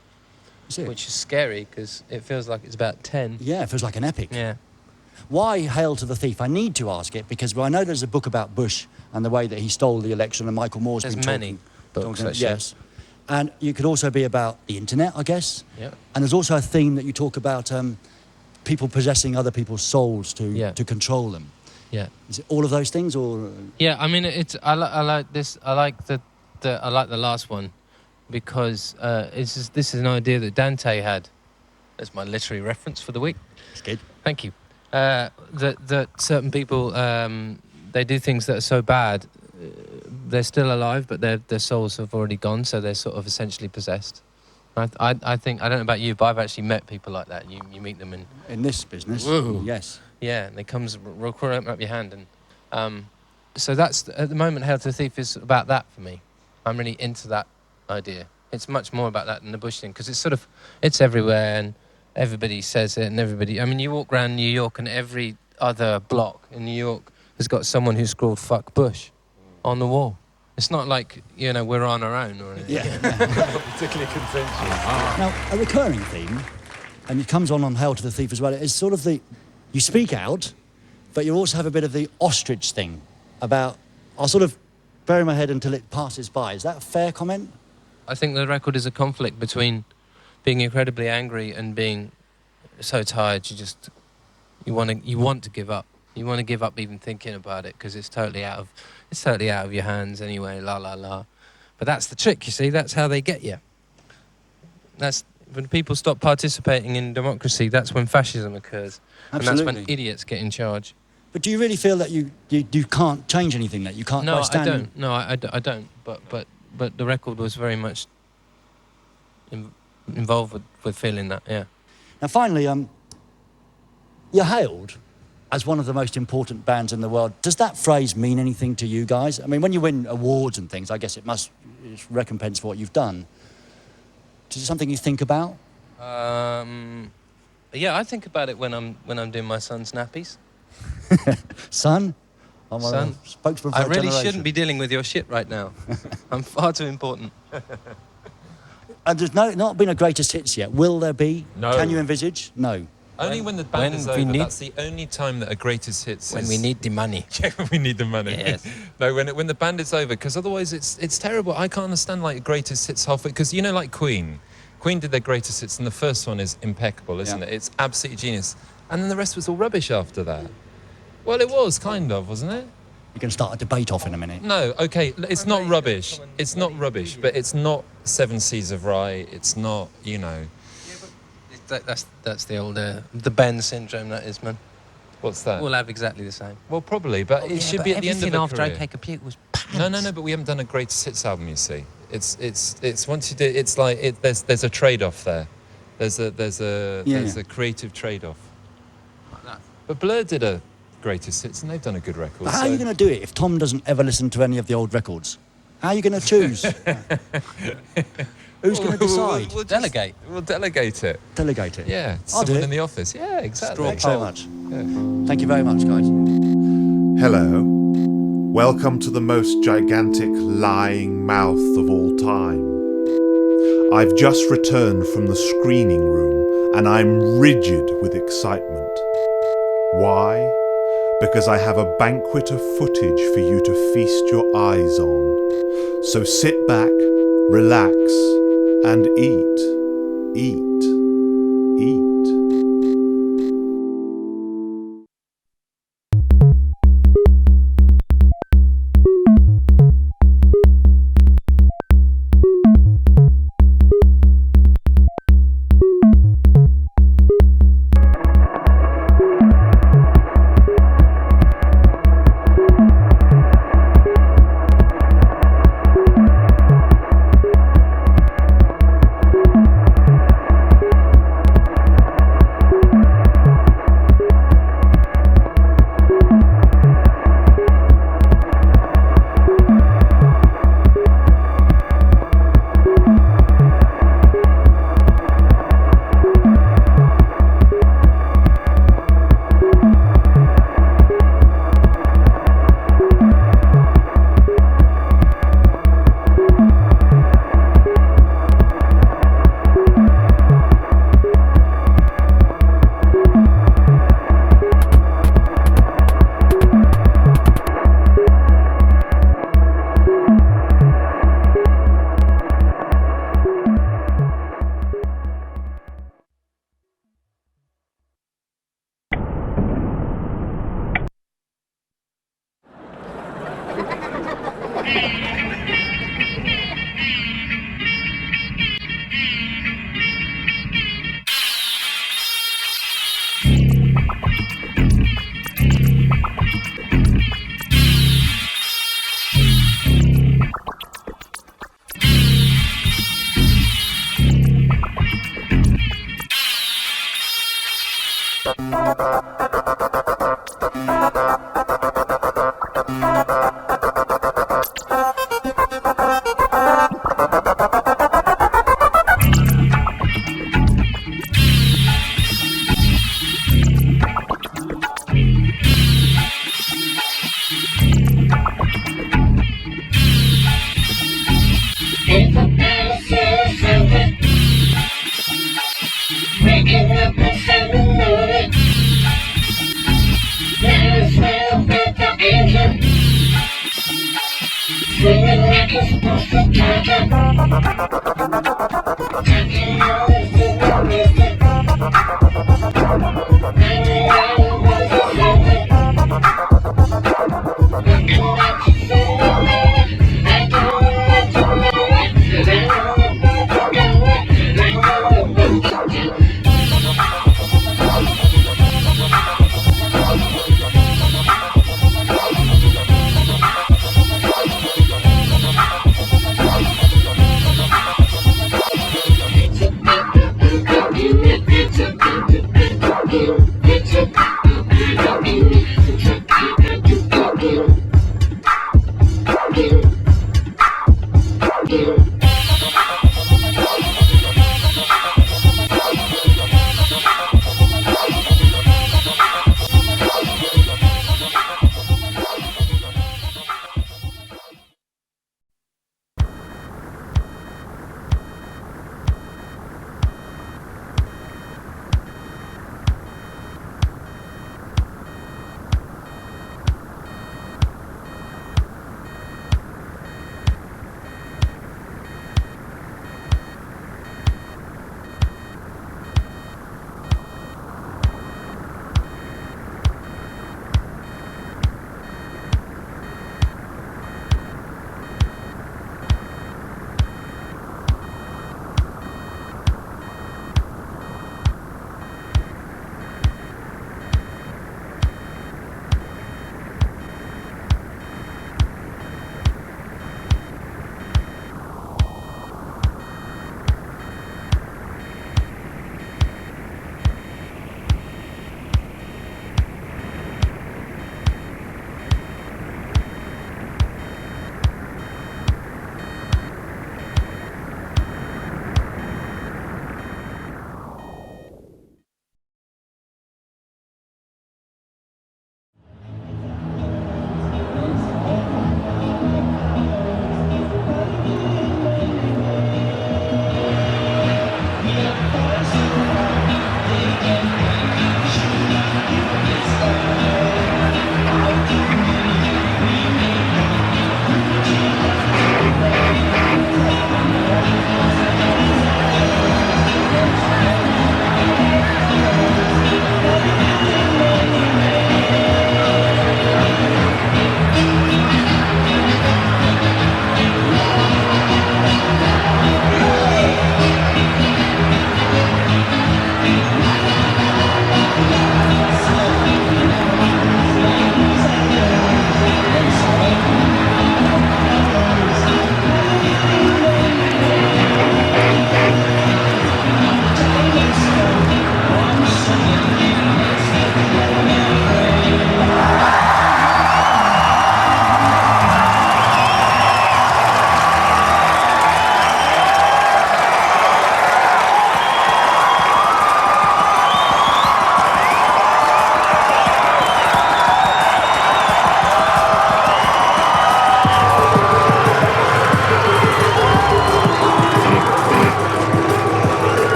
Which is scary because it feels like it's about 10. Yeah, it feels like an epic. Yeah. Why Hail to the Thief? I need to ask it because I know there's a book about Bush and the way that he stole the election, and Michael Moore's There's been many books, actually. Yes. And you could also be about the internet, I guess. Yeah. And there's also a theme that you talk about people possessing other people's souls to control them. Yeah. Is it all of those things, or? Yeah, I mean, I like this. I like the last one because this is an idea that Dante had. That's my literary reference for the week. It's good. Thank you. That certain people they do things that are so bad. They're still alive, but their souls have already gone, so they're sort of essentially possessed. I think, I don't know about you, but I've actually met people like that. You meet them in this business. Whoa. Yes. Yeah, and they comes open up your hand, and so that's at the moment. Hail to the Thief is about that for me. I'm really into that idea. It's much more about that than the Bush thing, because it's everywhere and everybody says it and everybody... I mean, you walk around New York and every other block in New York has got someone who scrawled "fuck Bush" on the wall. It's not like, we're on our own or anything. Yeah. Not particularly consensual. Now, a recurring theme, and it comes on Hail to the Thief as well, is sort of you speak out, but you also have a bit of the ostrich thing about, I'll sort of bury my head until it passes by. Is that a fair comment? I think the record is a conflict between being incredibly angry and being so tired you want to give up. You want to give up even thinking about it, because it's totally out of your hands anyway, la la la. But that's the trick, you see, that's how they get you. That's when people stop participating in democracy, that's when fascism occurs. Absolutely. And that's when idiots get in charge. But do you really feel that you can't change anything, that you can't... No, by standing... I don't. No, I don't. But the record was very much involved with feeling that, yeah. Now, finally, you're hailed as one of the most important bands in the world. Does that phrase mean anything to you guys? I mean, when you win awards and things, I guess it's recompense for what you've done. Is it something you think about? Yeah, I think about it when I'm doing my son's nappies. Son? I'm Son, a spokesman for I a really generation. shouldn't be dealing with your shit right now. I'm far too important. And there's not been a greatest hits yet. Will there be? No. Can you envisage? No. Only when the band is over. That's the only time that a greatest hits when is... we need the money. Yeah, when we need the money. Yes. No, when the band is over, because otherwise it's terrible. I can't understand like greatest hits halfway, because like Queen did their greatest hits, and the first one is impeccable, isn't it? It's absolutely genius, and then the rest was all rubbish after that. Well, it was kind of, wasn't it? You can start a debate off in a minute. No, okay, it's not rubbish. It's not rubbish, but it's not Seven Seas of Rye. It's not, That's the old the Ben syndrome. That is, man. What's that? We'll have exactly the same. Well, probably, but it should be at the end of the after career. OK Compute was pants. No, but we haven't done a greatest hits album. You see, it's once you do, it's like there's a trade-off there. There's a creative trade-off. But Blur did a greatest hits, and they've done a good record. But how are you going to do it if Tom doesn't ever listen to any of the old records? How are you going to choose? Who's going to decide? We'll delegate. We'll delegate it. Delegate it. Yeah, I'll do someone it. in the office. Yeah, exactly. Thanks so much. Thank you very much, guys. Hello. Welcome to the most gigantic lying mouth of all time. I've just returned from the screening room and I'm rigid with excitement. Why? Because I have a banquet of footage for you to feast your eyes on. So sit back, relax, and eat, eat.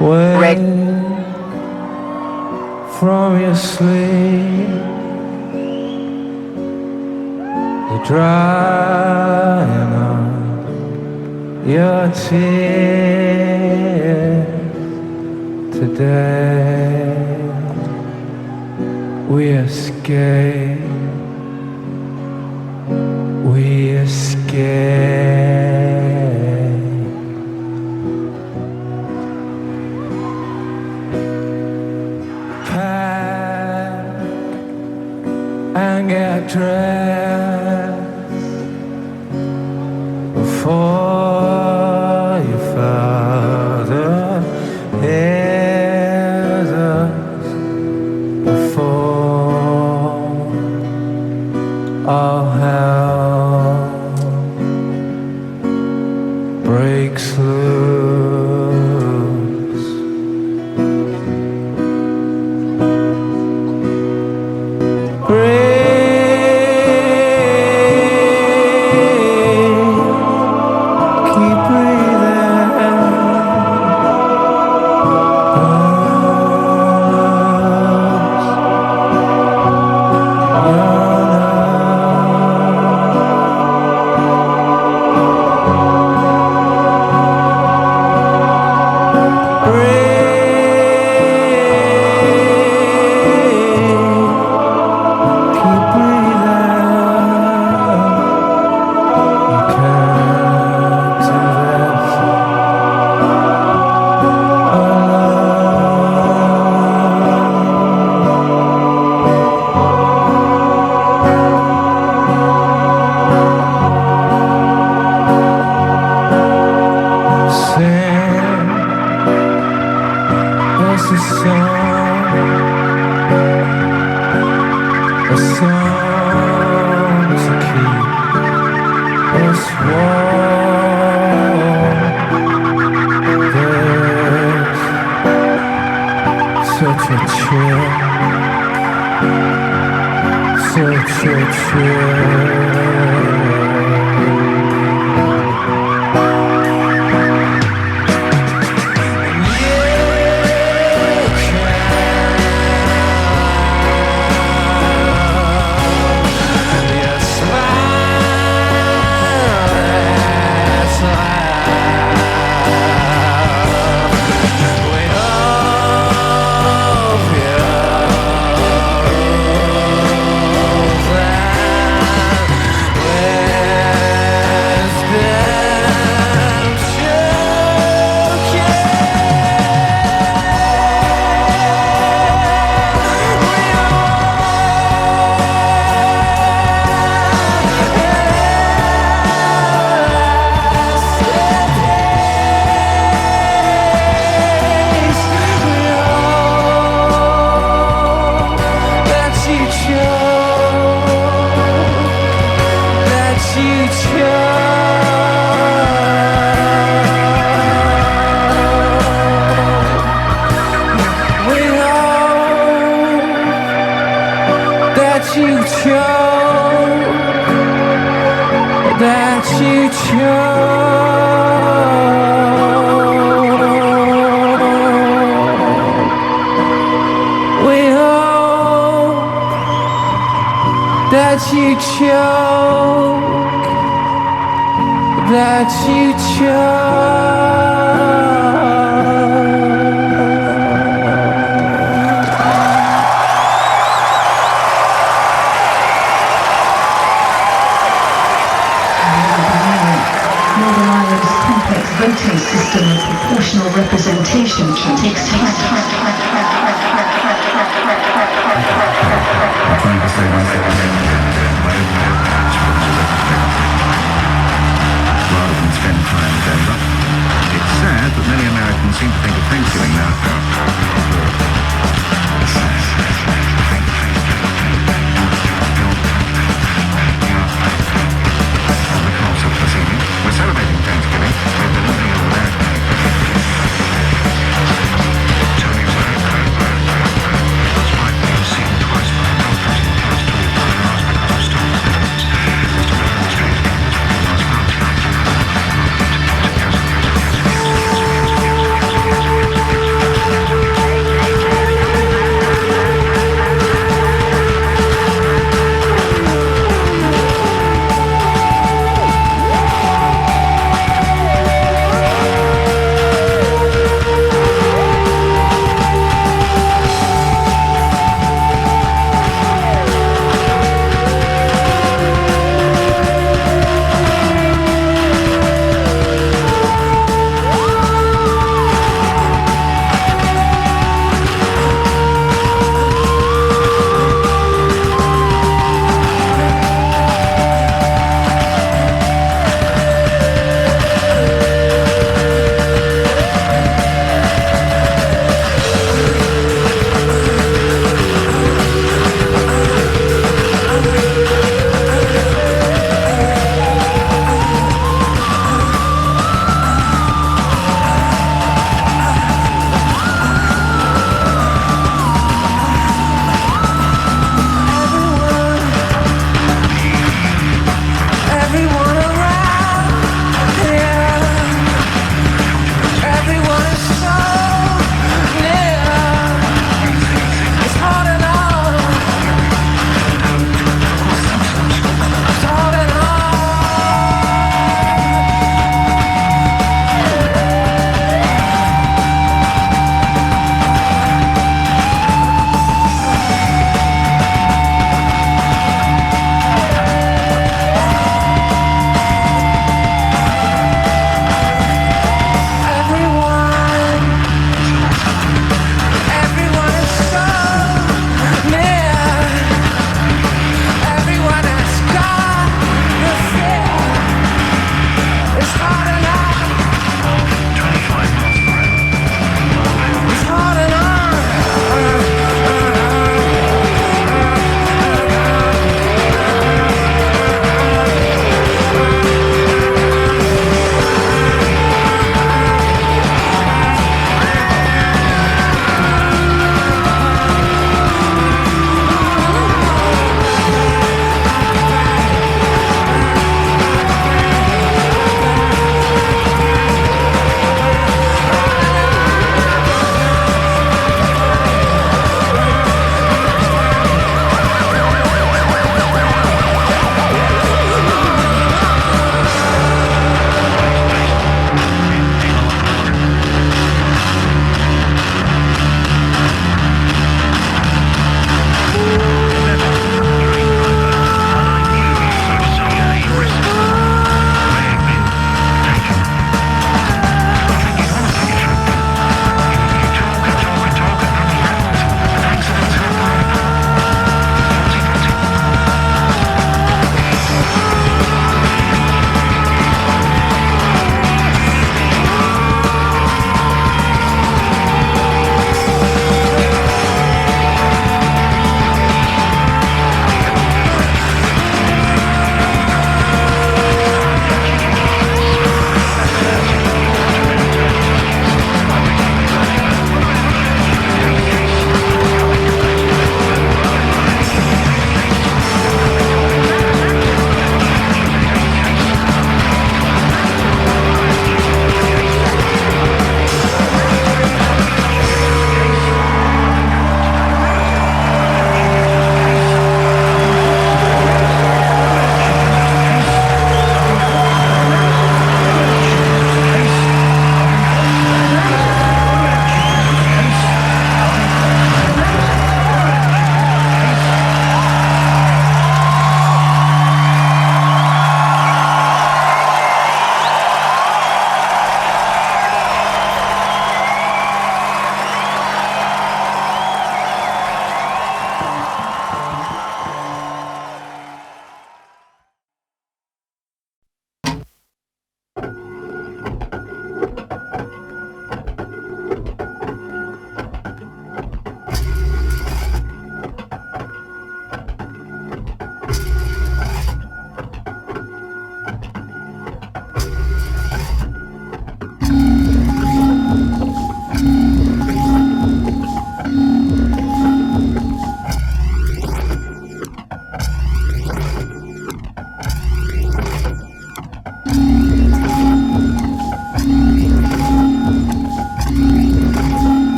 Wake from your sleep. You're drying up your tears today. We escape. We escape. Pack and get dressed before your father hears us, before all hell breaks loose. Keep voting system of proportional representation takes time. Rather than spend time with their rough. It's sad, but many Americans seem to think of Thanksgiving now. We're celebrating Thanksgiving with the living of American.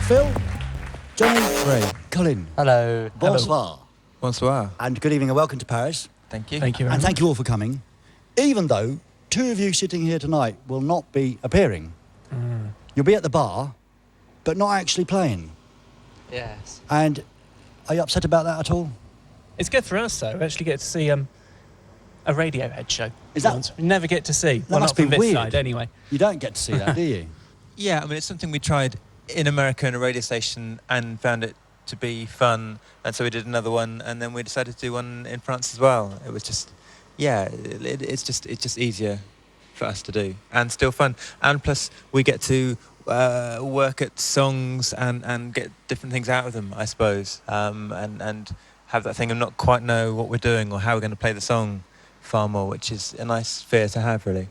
Phil, Johnny, Ray, Colin. Hello. Bonsoir. Bonsoir. And good evening and welcome to Paris. Thank you. Thank you very And much. thank you all for coming. Even though two of you sitting here tonight will not be appearing. You'll be at the bar, but not actually playing. Yes. And are you upset about that at all? It's good for us, though. We actually get to see a Radiohead show. Is that... We never get to see. That Well, must not from be this weird. side, anyway. You don't get to see that, do you? Yeah, I mean, it's something we tried in America in a radio station and found it to be fun, and so we did another one, and then we decided to do one in France as well. It was just, yeah, it's just easier for us to do, and still fun. And plus, we get to work at songs and get different things out of them, I suppose, and have that thing of not quite know what we're doing or how we're going to play the song far more, which is a nice fear to have, really.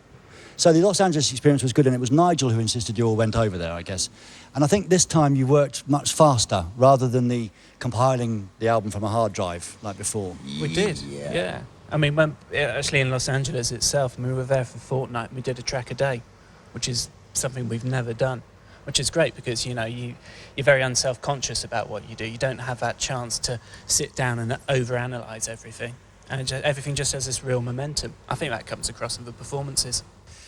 So the Los Angeles experience was good, and it was Nigel who insisted you all went over there, I guess. And I think this time you worked much faster, rather than the compiling the album from a hard drive like before. We did, yeah. I mean, when, actually in Los Angeles itself, we were there for a fortnight, and we did a track a day, which is something we've never done, which is great because, you know, you're very unself-conscious about what you do. You don't have that chance to sit down and overanalyze everything. And everything just has this real momentum. I think that comes across in the performances.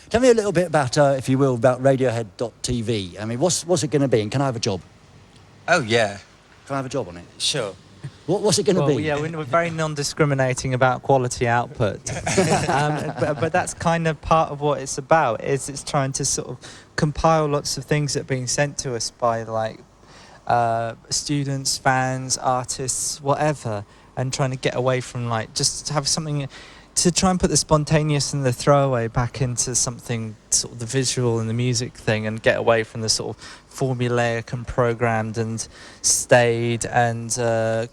Tell me a little bit about, if you will, about Radiohead.tv. I mean, what's it going to be, and can I have a job? Oh, yeah. Can I have a job on it? Sure. What's it going to be? Yeah, we're very non-discriminating about quality output, but that's kind of part of what it's about. Is it's trying to sort of compile lots of things that are being sent to us by like students, fans, artists, whatever, and trying to get away from like just have something to try and put the spontaneous and the throwaway back into something sort of the visual and the music thing, and get away from the sort of formulaic and programmed and stayed and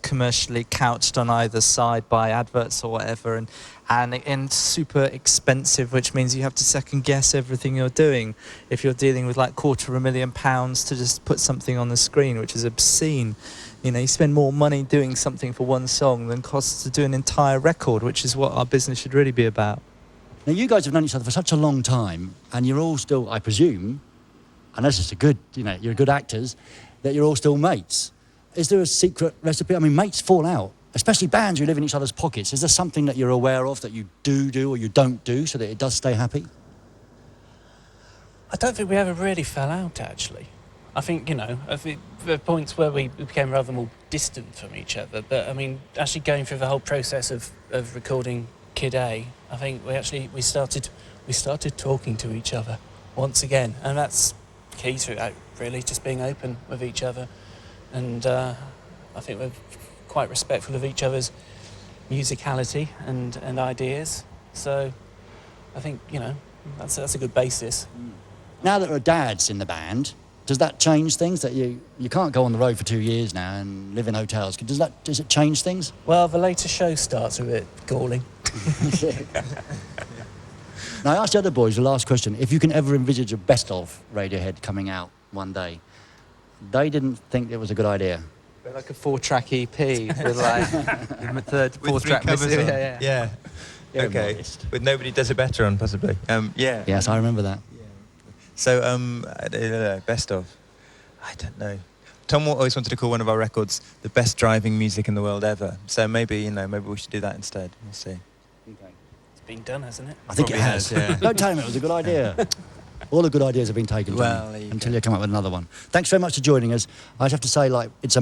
commercially couched on either side by adverts or whatever, and super expensive, which means you have to second guess everything you're doing if you're dealing with like £250,000 to just put something on the screen, which is obscene. You know, you spend more money doing something for one song than costs to do an entire record, which is what our business should really be about. Now, you guys have known each other for such a long time, and you're all still, I presume, unless it's you're good actors, that you're all still mates. Is there a secret recipe? I mean, mates fall out, especially bands who live in each other's pockets. Is there something that you're aware of that you do or you don't do so that it does stay happy? I don't think we ever really fell out, actually. I think, you know, I think there are points where we became rather more distant from each other. But, I mean, actually going through the whole process of recording Kid A, I think we started talking to each other once again. And that's key to it, really, just being open with each other. And I think we're quite respectful of each other's musicality and ideas. So I think, you know, that's a good basis. Now that there are dads in the band, does that change things? That you can't go on the road for 2 years now and live in hotels. Does it change things? Well, the later show starts a bit galling. Now, I asked the other boys the last question. If you can ever envisage a best of Radiohead coming out one day, they didn't think it was a good idea. Like a 4-track EP with like fourth track covers on. Yeah. Okay. With Nobody Does It Better on, possibly. Yeah. Yes, I remember that. So, best of. I don't know. Tom always wanted to call one of our records the best driving music in the world ever. So maybe we should do that instead. We'll see. Okay. It's been done, hasn't it? I think it has. Yeah. Don't tell him it was a good idea. All the good ideas have been taken until you come up with another one. Thanks very much for joining us. I just have to say, it's a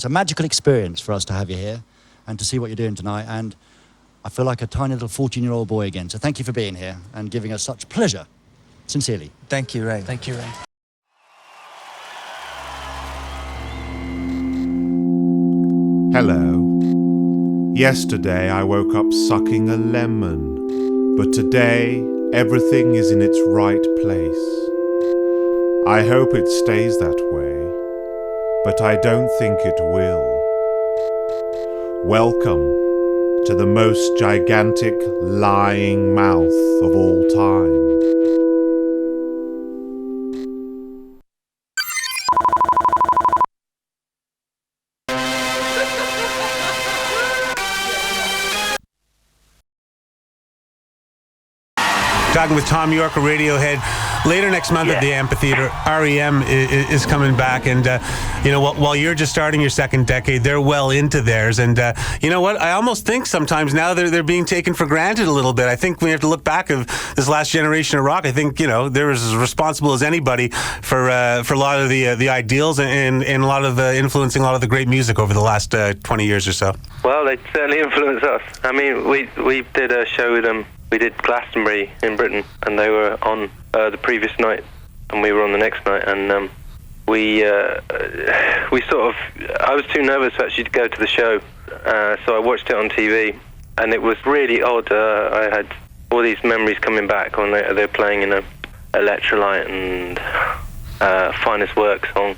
magical experience for us to have you here and to see what you're doing tonight. And I feel like a tiny little 14-year-old boy again. So thank you for being here and giving us such pleasure. Sincerely. Thank you, Ray. Thank you, Ray. Hello. Yesterday I woke up sucking a lemon, but today everything is in its right place. I hope it stays that way, but I don't think it will. Welcome to the most gigantic lying mouth of all time. talking with Tom York of Radiohead. Later next month at the amphitheater, REM is coming back, and while you're just starting your second decade, they're well into theirs. And you know what? I almost think sometimes now they're being taken for granted a little bit. I think we have to look back of this last generation of rock. I think they're as responsible as anybody for a lot of the ideals and a lot of influencing a lot of the great music over the last 20 years or so. Well, they certainly influenced us. I mean, we did a show with them. We did Glastonbury in Britain, and they were on the previous night, and we were on the next night, and we sort of, I was too nervous actually to go to the show, so I watched it on TV, and it was really odd. I had all these memories coming back when they were playing in a Electrolyte and Finest Work song.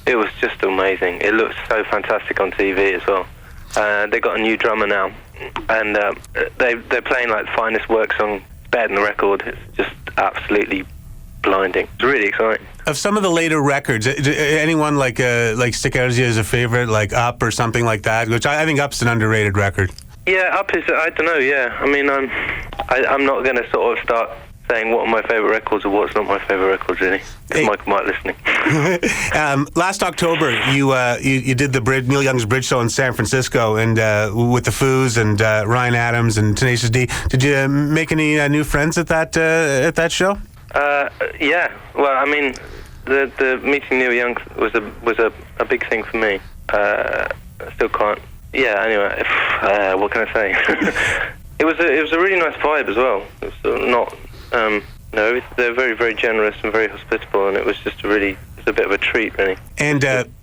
It was just amazing. It looks so fantastic on TV as well. They got a new drummer now, and they're playing like the Finest Work song better than the record. It's just absolutely blinding. It's really exciting. Of some of the later records, anyone like stick out as you as a favorite, like Up or something like that? Which I think Up's an underrated record. Yeah, Up is, I don't know, yeah. I mean, I'm not going to sort of start saying what are my favourite records or what's not my favourite records, really, because Michael might listening. Last October, you did the Neil Young's Bridge show in San Francisco, and with the Foos and Ryan Adams and Tenacious D. Did you make any new friends at that show? Yeah. Well, I mean, the meeting Neil Young was a big thing for me. I still can't. Yeah. Anyway, what can I say? It was a really nice vibe as well. It was not. They're very, very generous and very hospitable, and it was just a bit of a treat, really. And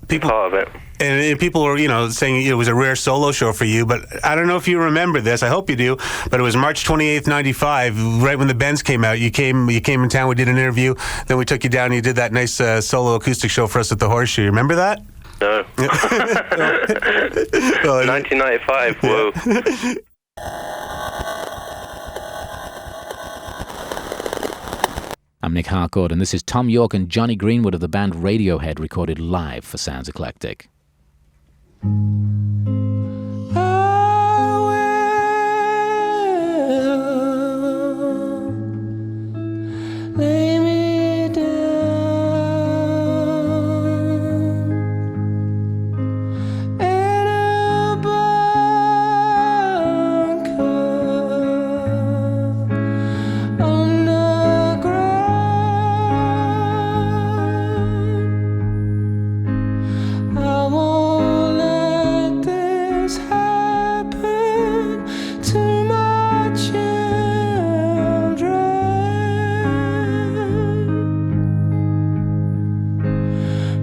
people part of it. And people were, saying it was a rare solo show for you, but I don't know if you remember this. I hope you do. But it was March 28th, 95, right when the Bends came out. You came in town. We did an interview. Then we took you down. And you did that nice solo acoustic show for us at the Horseshoe. You remember that? No. 1995. Whoa. I'm Nick Harcourt, and this is Tom York and Johnny Greenwood of the band Radiohead recorded live for Sounds Eclectic. Lay me down in a bunker underground. I won't let this happen to my children.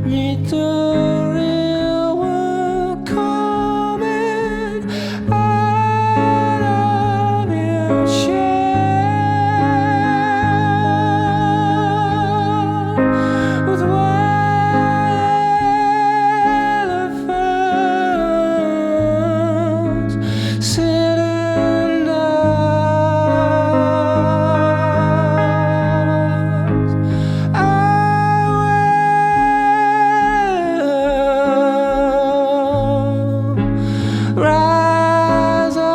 Meet the real world coming out of your shell with white elephants sitting ducks. I will rise up.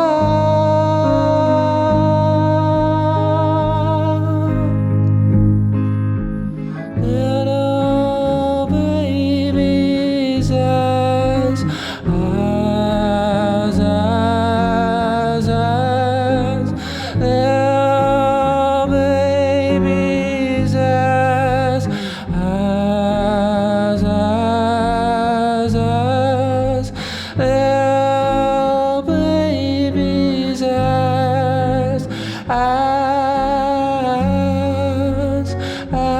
Little baby's eyes, eyes, eyes, eyes. Little baby's eyes, eyes, eyes, eyes. Little baby's eyes, eyes, eyes.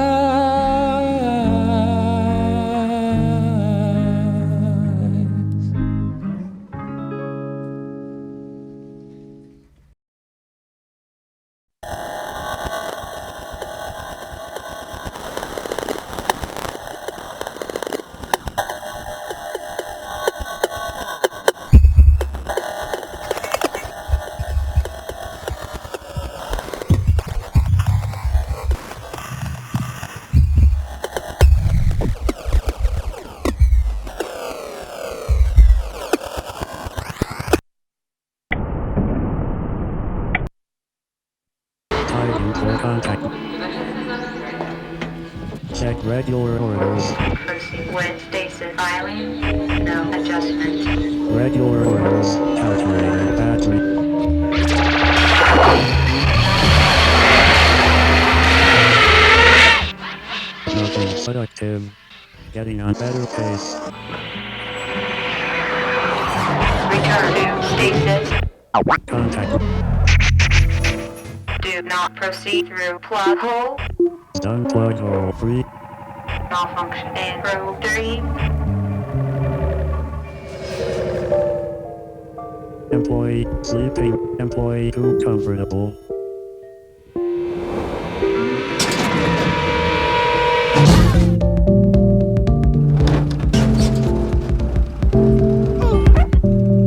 Typing for contact. Check regular orders. Proceed with stasis filing. No adjustment. Regular orders. Calculated battery. Nothing productive. Getting on better pace. Return to stasis. Contact. Do not proceed through plug hole. Unplugged hole 3. Malfunction in row 3. Employee sleeping. Employee too comfortable.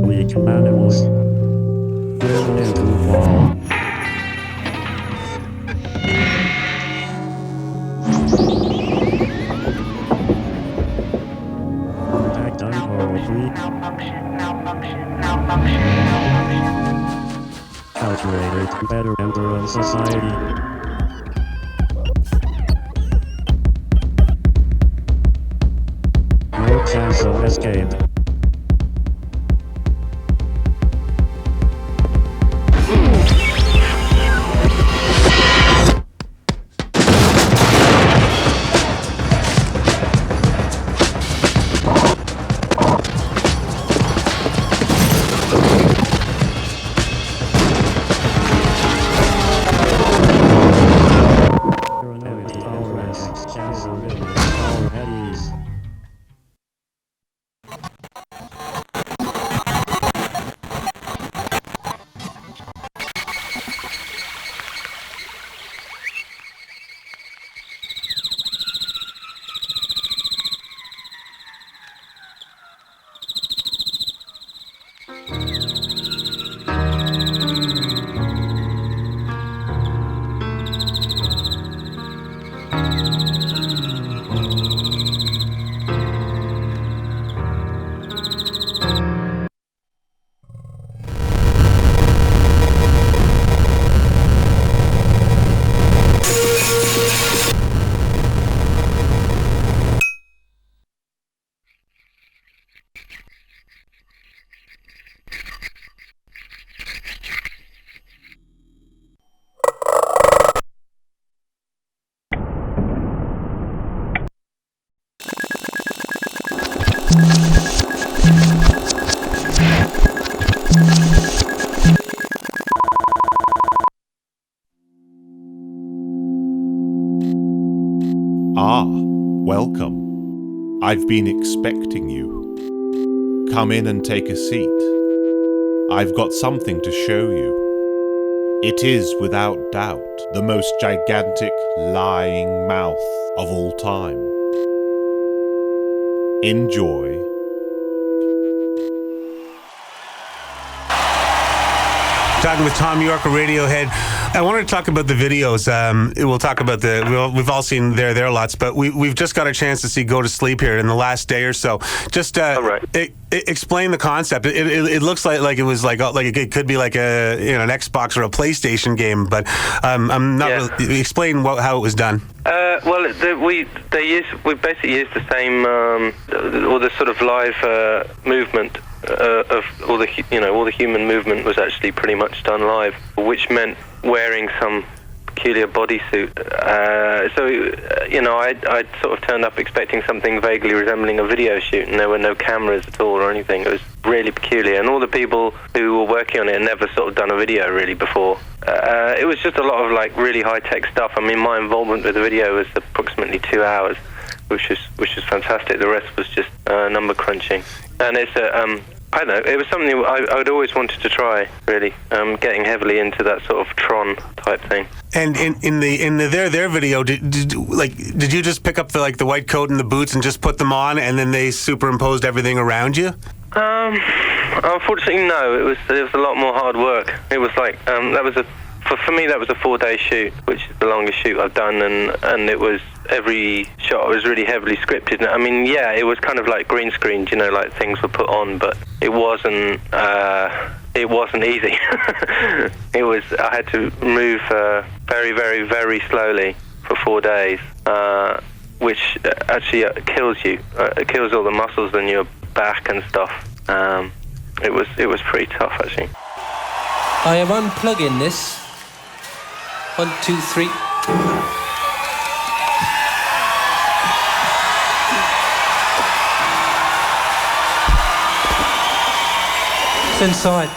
Weak animals. Driven into wall. Contact on hole 3. Calculated better member of society. No chance of escape. Ah, welcome. I've been expecting you. Come in and take a seat. I've got something to show you. It is, without doubt, the most gigantic lying mouth of all time. Enjoy. Talking with Tom York of Radiohead. I wanted to talk about the videos. We'll talk about we've all seen There lots, but we've just got a chance to see Go to Sleep here in the last day or so. Just explain the concept. It looks like it was like it could be like an Xbox or a PlayStation game, but I'm not. Really, explain how it was done. We basically used the same or the sort of live movement. Of all the human movement was actually pretty much done live, which meant wearing some peculiar bodysuit. I'd sort of turned up expecting something vaguely resembling a video shoot, and there were no cameras at all or anything. It was really peculiar, and all the people who were working on it had never sort of done a video really before. It was just a lot of like really high-tech stuff. I mean, my involvement with the video was approximately 2 hours, which was fantastic. The rest was just number crunching. And it's I don't know, it was something I'd always wanted to try, really, getting heavily into that sort of Tron type thing. And in the There video, did you just pick up the white coat and the boots and just put them on, and then they superimposed everything around you? Unfortunately, no. It was a lot more hard work. It was like for me that was a 4-day shoot, which is the longest shoot I've done, and it was every shot was really heavily scripted. I mean, yeah, it was kind of like green screened, like things were put on, but it wasn't it wasn't easy. I had to move very, very, very slowly for 4 days, which actually kills you. It kills all the muscles in your back and stuff. It was pretty tough, actually. I am unplugging this. 1, 2, 3. It's inside.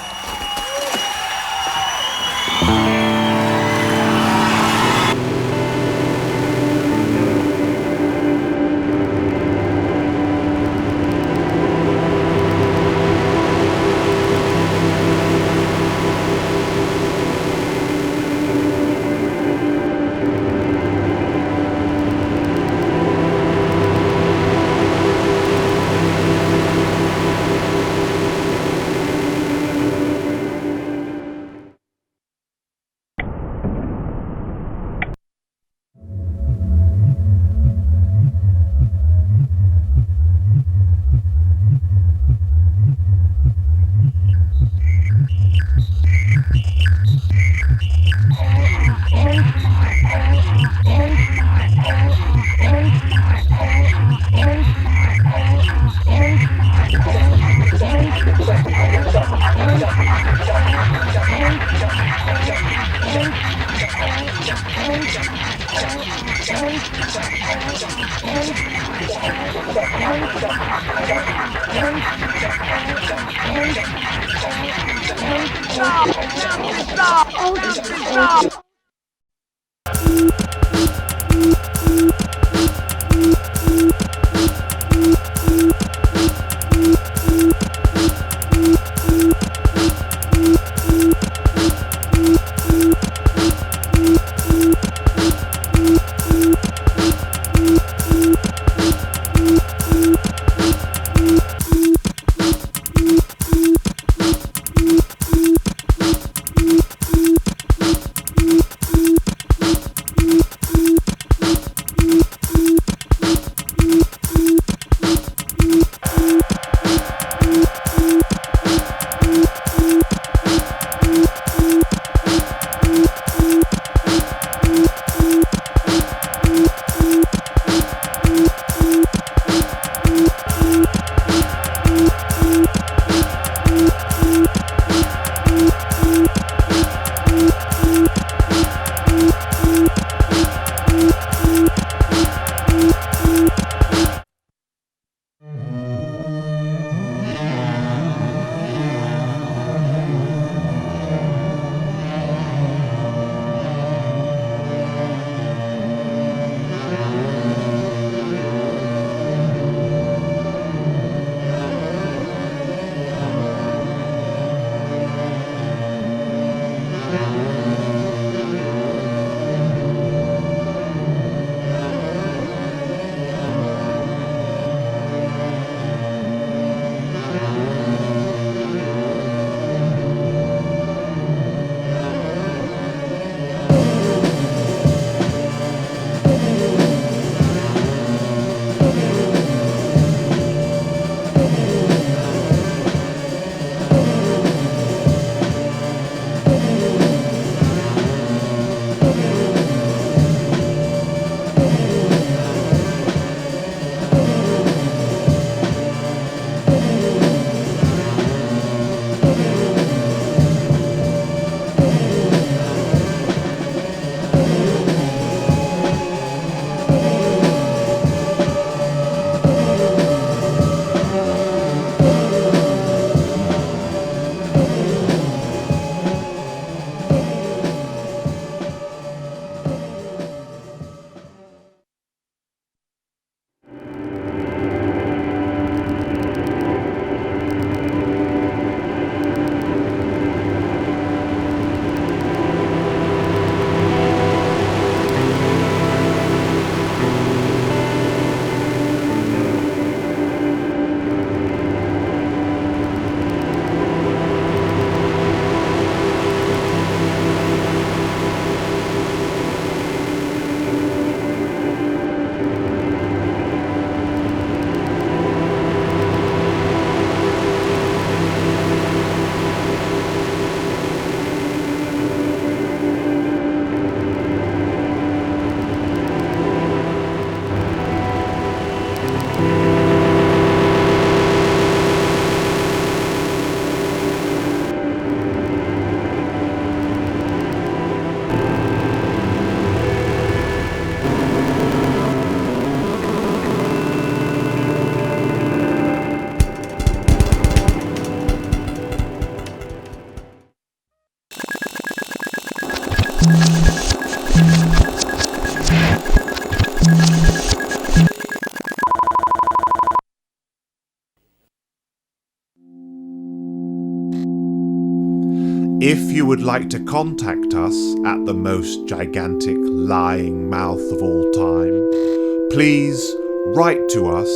If you would like to contact us at the most gigantic lying mouth of all time, please write to us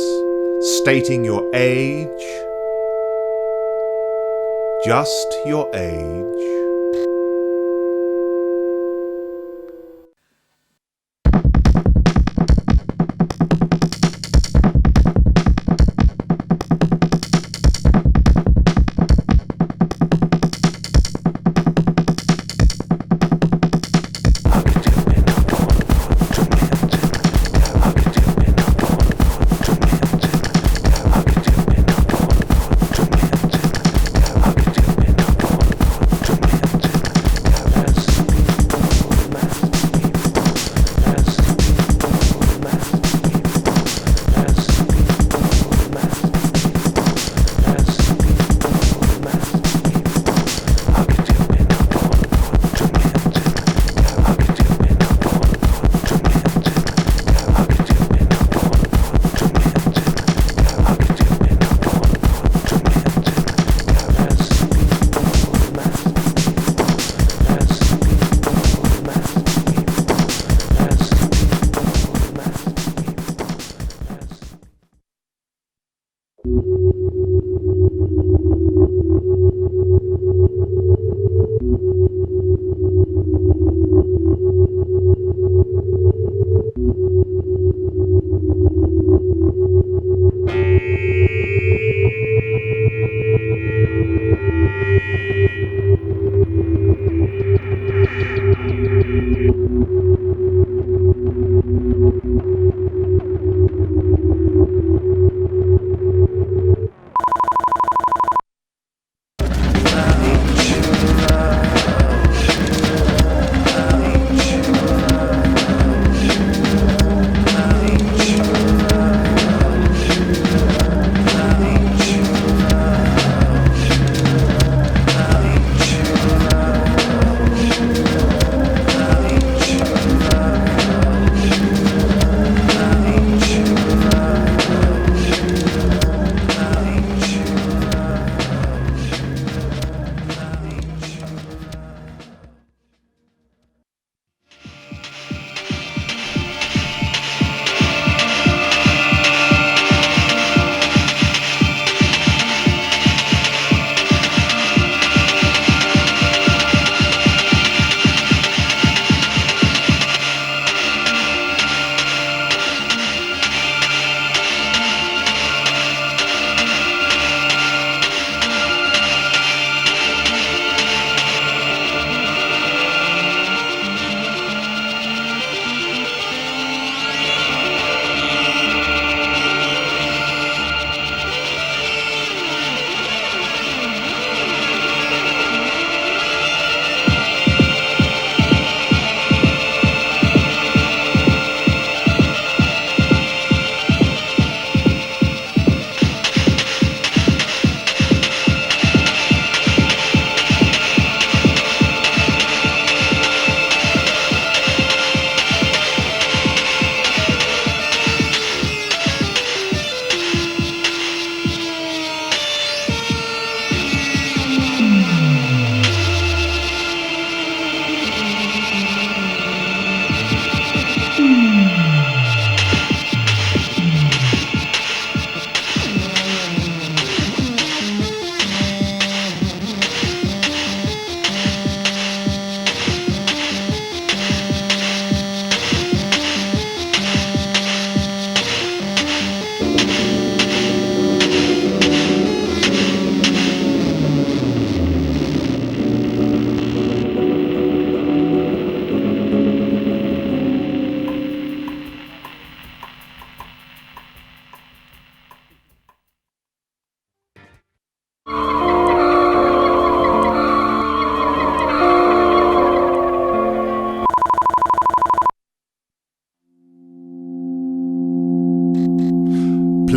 stating your age, just your age.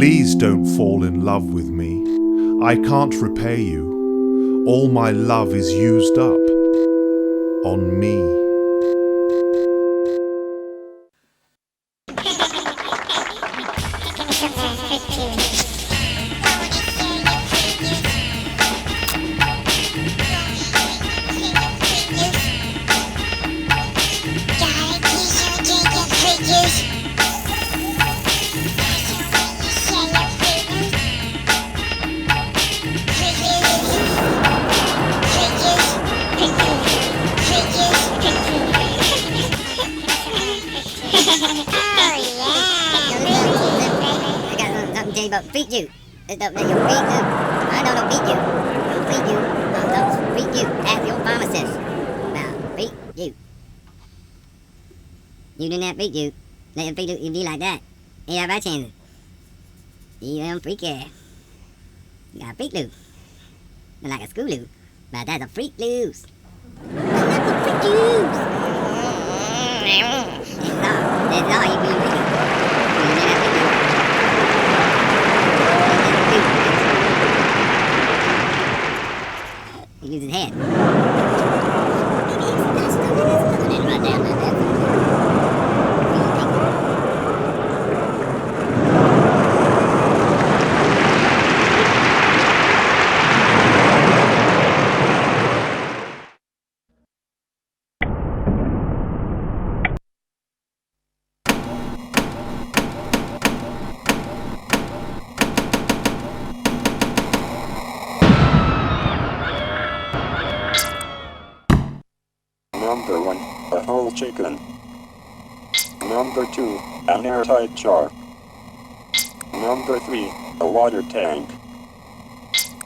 Please don't fall in love with me. I can't repay you. All my love is used up on me. About feed you. It's not that you feed you. I don't feed you. I'll feed you. I'll feed you. Ask your pharmacist. Now, feed you. You do not feed you. Let him feed you. You be like that. You have a chance. You am freaky. You got a freak loose. Not like a screw loose. But that's a freak loose. That's a freak loose. That's all you can do. He uses his head. Right down like that. Number 1, a whole chicken. Number 2, an airtight jar. Number 3, a water tank.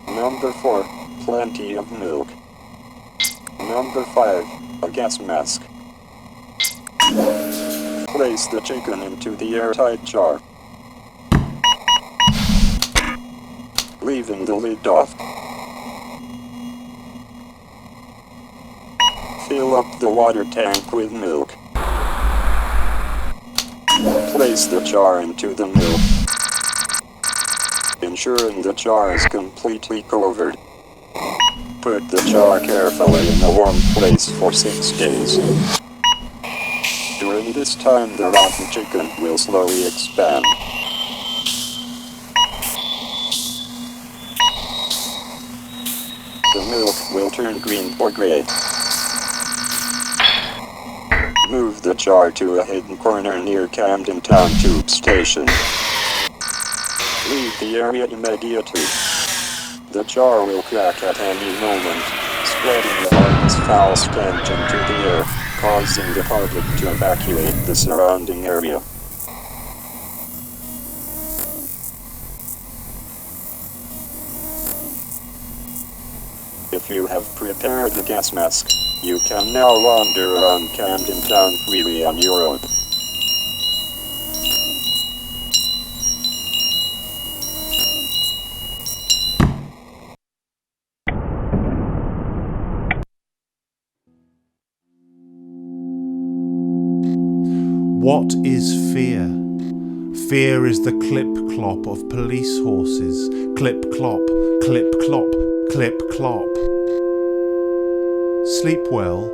Number 4, plenty of milk. Number 5, a gas mask. Place the chicken into the airtight jar, leaving the lid off. Fill up the water tank with milk. Place the jar into the milk, ensuring the jar is completely covered. Put the jar carefully in a warm place for 6 days. During this time, the rotten chicken will slowly expand. The milk will turn green or gray. Move the jar to a hidden corner near Camden Town Tube Station. Leave the area immediately. The jar will crack at any moment, spreading the harmless foul stench into the air, causing the public to evacuate the surrounding area. If you have prepared the gas mask, you can now wander around Camden Town freely on your own. What is fear? Fear is the clip-clop of police horses. Clip-clop, clip-clop, clip-clop. Sleep well.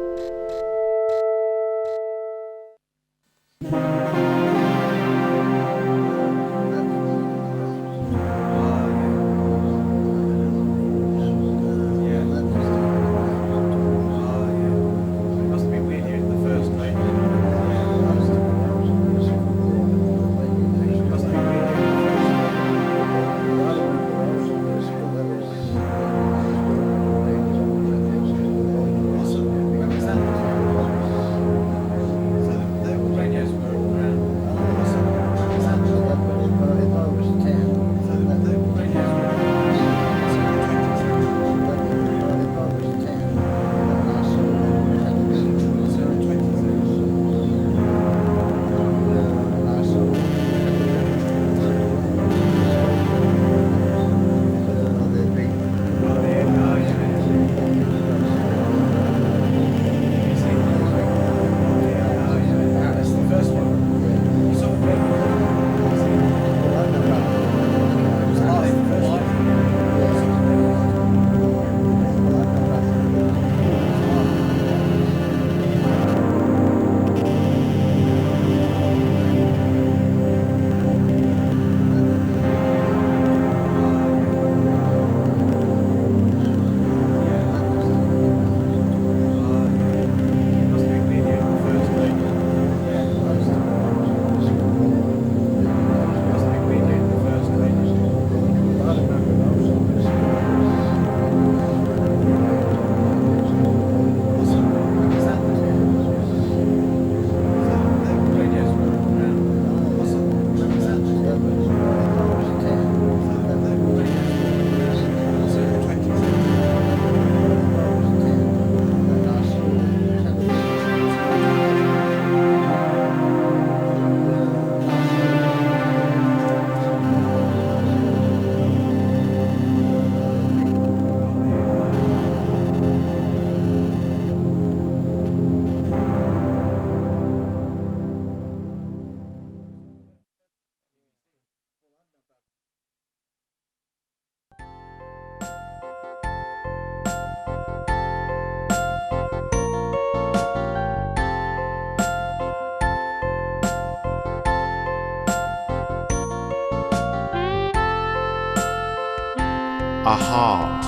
a heart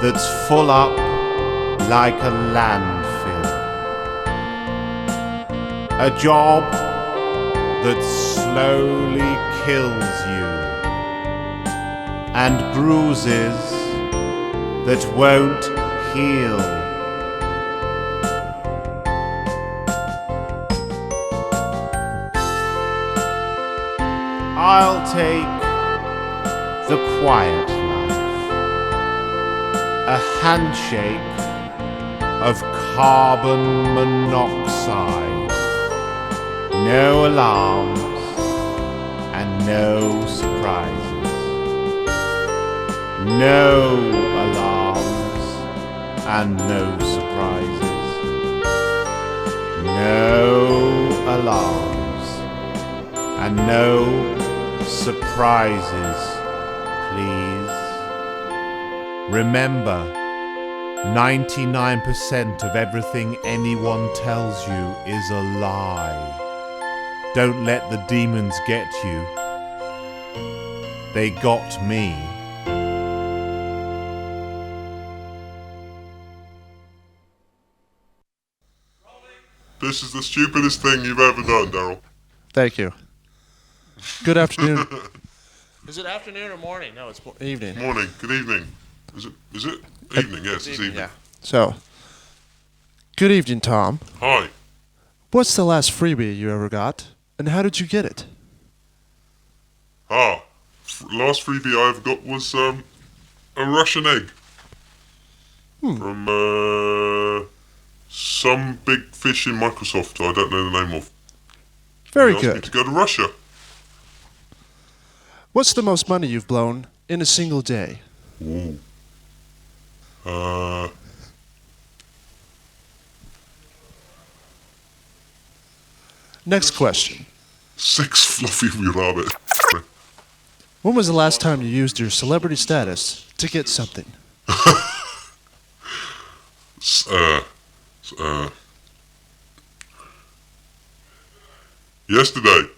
that's full up like a landfill. A job that slowly kills you and bruises that won't heal. I'll take the quiet life, a handshake of carbon monoxide, no alarms and no surprises, no alarms and no surprises, no alarms and no surprises, please. Remember, 99% of everything anyone tells you is a lie. Don't let the demons get you. They got me. This is the stupidest thing you've ever done, Daryl. Thank you. Good afternoon. Is it afternoon or morning? No, it's Evening. Morning. Good evening. Is it? Evening, yes, it's evening. Yeah. So, good evening, Tom. Hi. What's the last freebie you ever got, and how did you get it? Last freebie I've got was a Russian egg. From some big fish in Microsoft I don't know the name of. Very He asked me good. to go to Russia. What's the most money you've blown in a single day? Ooh. Next question. 6 fluffy rabbit. When was the last time you used your celebrity status to get something? Yesterday,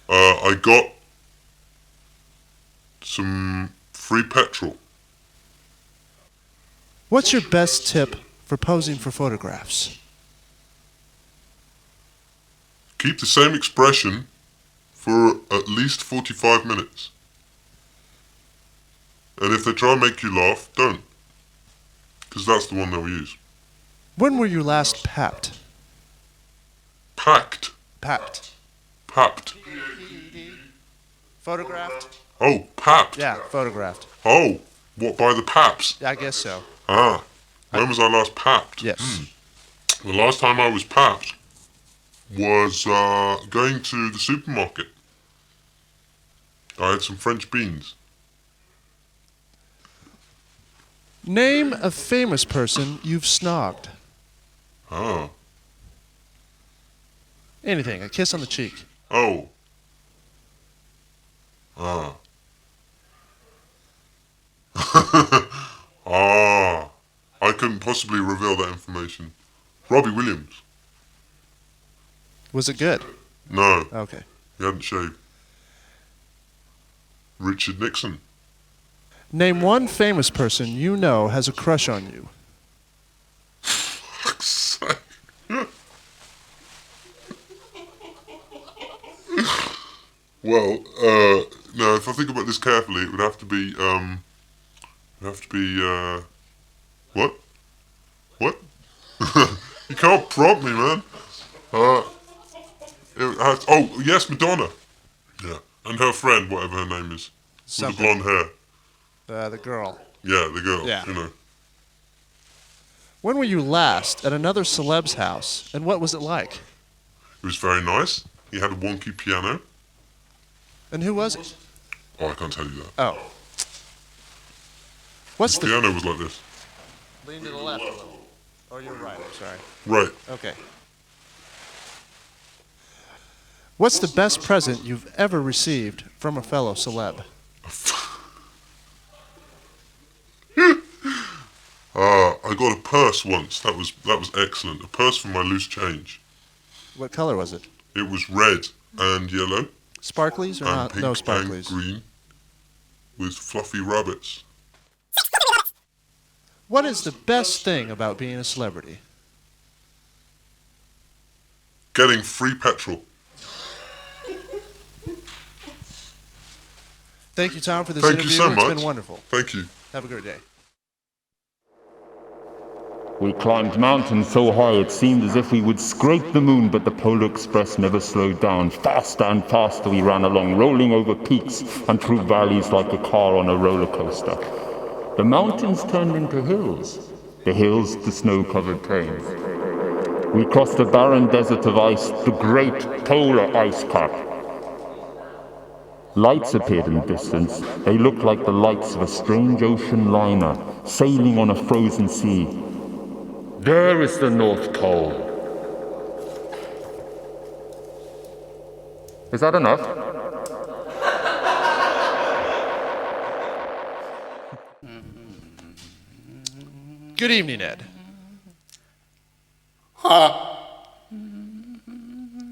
I got some free petrol. What's your best tip for posing for photographs? Keep the same expression for at least 45 minutes. And if they try and make you laugh, don't. Because that's the one they'll use. When were you last papped? Packed. Papped. Papped. Photographed? Oh, papped. Yeah, photographed. Oh, what, by the paps? I guess so. When was I last papped? Yes. The last time I was papped was going to the supermarket. I had some French beans. Name a famous person you've snogged. Anything, a kiss on the cheek. I couldn't possibly reveal that information. Robbie Williams. Was it good? No. Okay. He hadn't shaved. Richard Nixon. Name one famous person you know has a crush on you. Well, no, if I think about this carefully, it would have to be, what? What? You can't prompt me, man. Yes, Madonna. Yeah, and her friend, whatever her name is, with the blonde hair. The girl. Yeah, the girl, Yeah. you know. When were you last at another celeb's house, and what was it like? It was very nice. He had a wonky piano. And who was it? Oh, I can't tell you that. Oh. What's the piano was like this. Lean to the left a little. Or you're right, I'm sorry. Right. Okay. What's the best present you've ever received from a fellow celeb? I got a purse once. That was excellent. A purse for my loose change. What color was it? It was red and yellow. Sparklies or and not? pink No sparklies. And green. with fluffy rabbits. What is the best thing about being a celebrity? Getting free petrol. Thank you, Tom, for this Thank interview. you so much. It's been wonderful. Thank you. Have a great day. We climbed mountains so high it seemed as if we would scrape the moon, but the Polar Express never slowed down. Faster and faster we ran along, rolling over peaks and through valleys like a car on a roller coaster. The mountains turned into hills, the hills to snow-covered plains. We crossed a barren desert of ice, the great polar ice cap. Lights appeared in the distance. They looked like the lights of a strange ocean liner sailing on a frozen sea. There is the North Pole. Is that enough? Good evening, Ed.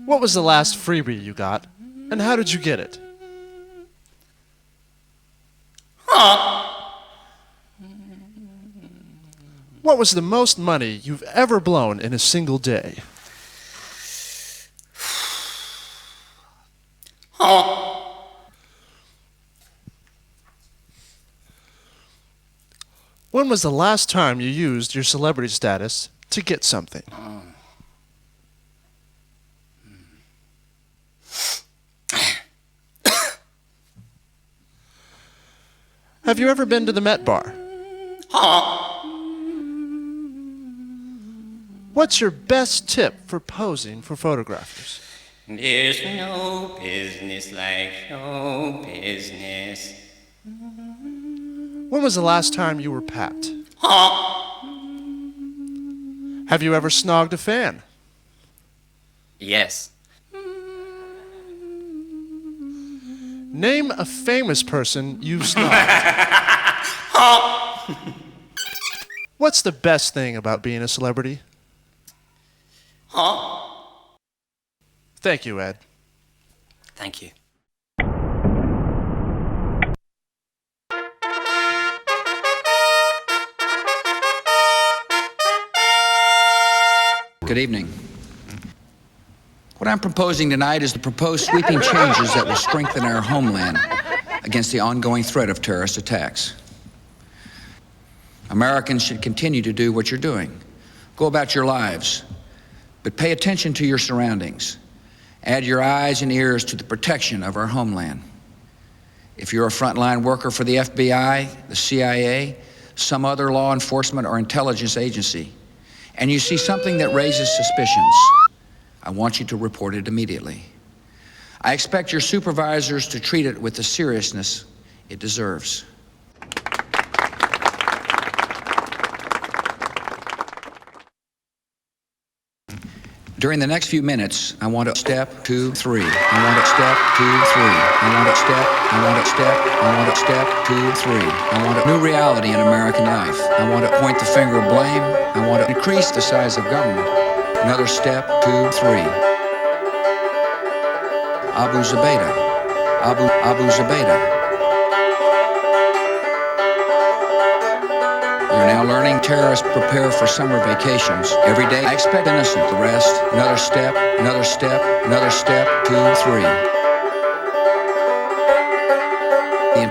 What was the last freebie you got, and how did you get it? What was the most money you've ever blown in a single day? When was the last time you used your celebrity status to get something? Have you ever been to the Met Bar? What's your best tip for posing for photographers? There's no business like show business. When was the last time you were papped? Have you ever snogged a fan? Yes. Name a famous person you've snogged. What's the best thing about being a celebrity? Thank you, Ed. Thank you. Good evening. What I'm proposing tonight is the proposed sweeping changes that will strengthen our homeland against the ongoing threat of terrorist attacks. Americans should continue to do what you're doing. Go about your lives, but pay attention to your surroundings. Add your eyes and ears to the protection of our homeland. If you're a frontline worker for the FBI, the CIA, some other law enforcement or intelligence agency, and you see something that raises suspicions, I want you to report it immediately. I expect your supervisors to treat it with the seriousness it deserves. During the next few minutes, I want to step 2, 3. I want to step 2, 3. I want to step. I want to step. I want to step 2, 3. I want a new reality in American life. I want to point the finger of blame. I want to increase the size of government. Another step 2, 3. Abu Zubaydah. Abu Zubaydah. You're now learning terrorists prepare for summer vacations. Every day I expect innocent arrest. Another step, another step, another step, 2, 3. The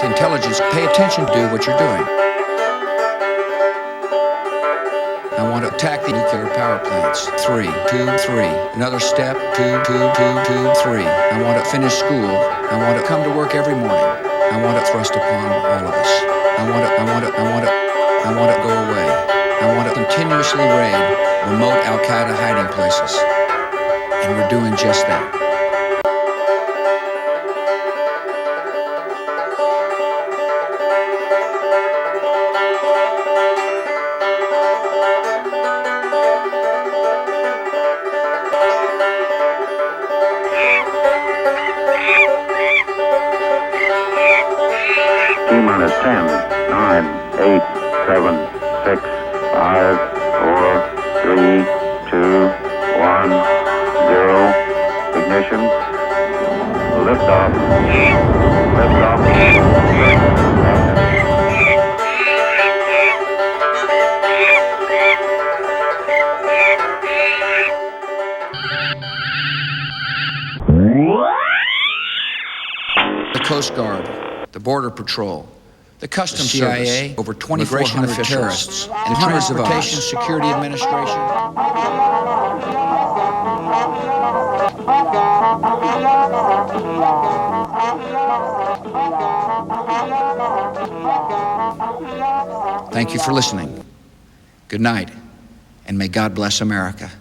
intelligence, pay attention to what you're doing. I want to attack the nuclear power plants. 3, 2, 3. Another step, 2, 2, 2, 2, 3. I want to finish school. I want to come to work every morning. I want to thrust upon all of us. I want to go away. I want to continuously raid remote Al-Qaeda hiding places. And we're doing just that. T-minus 10, 9, 8, 7, 6, 5, 4, 3, 2, 1, 0. Ignition. Coast Guard, the Border Patrol, the Customs CIA, Service, over 2,400 immigration terrorists, officials, and the hundreds of Transportation others. Security Administration. Thank you for listening. Good night, and may God bless America.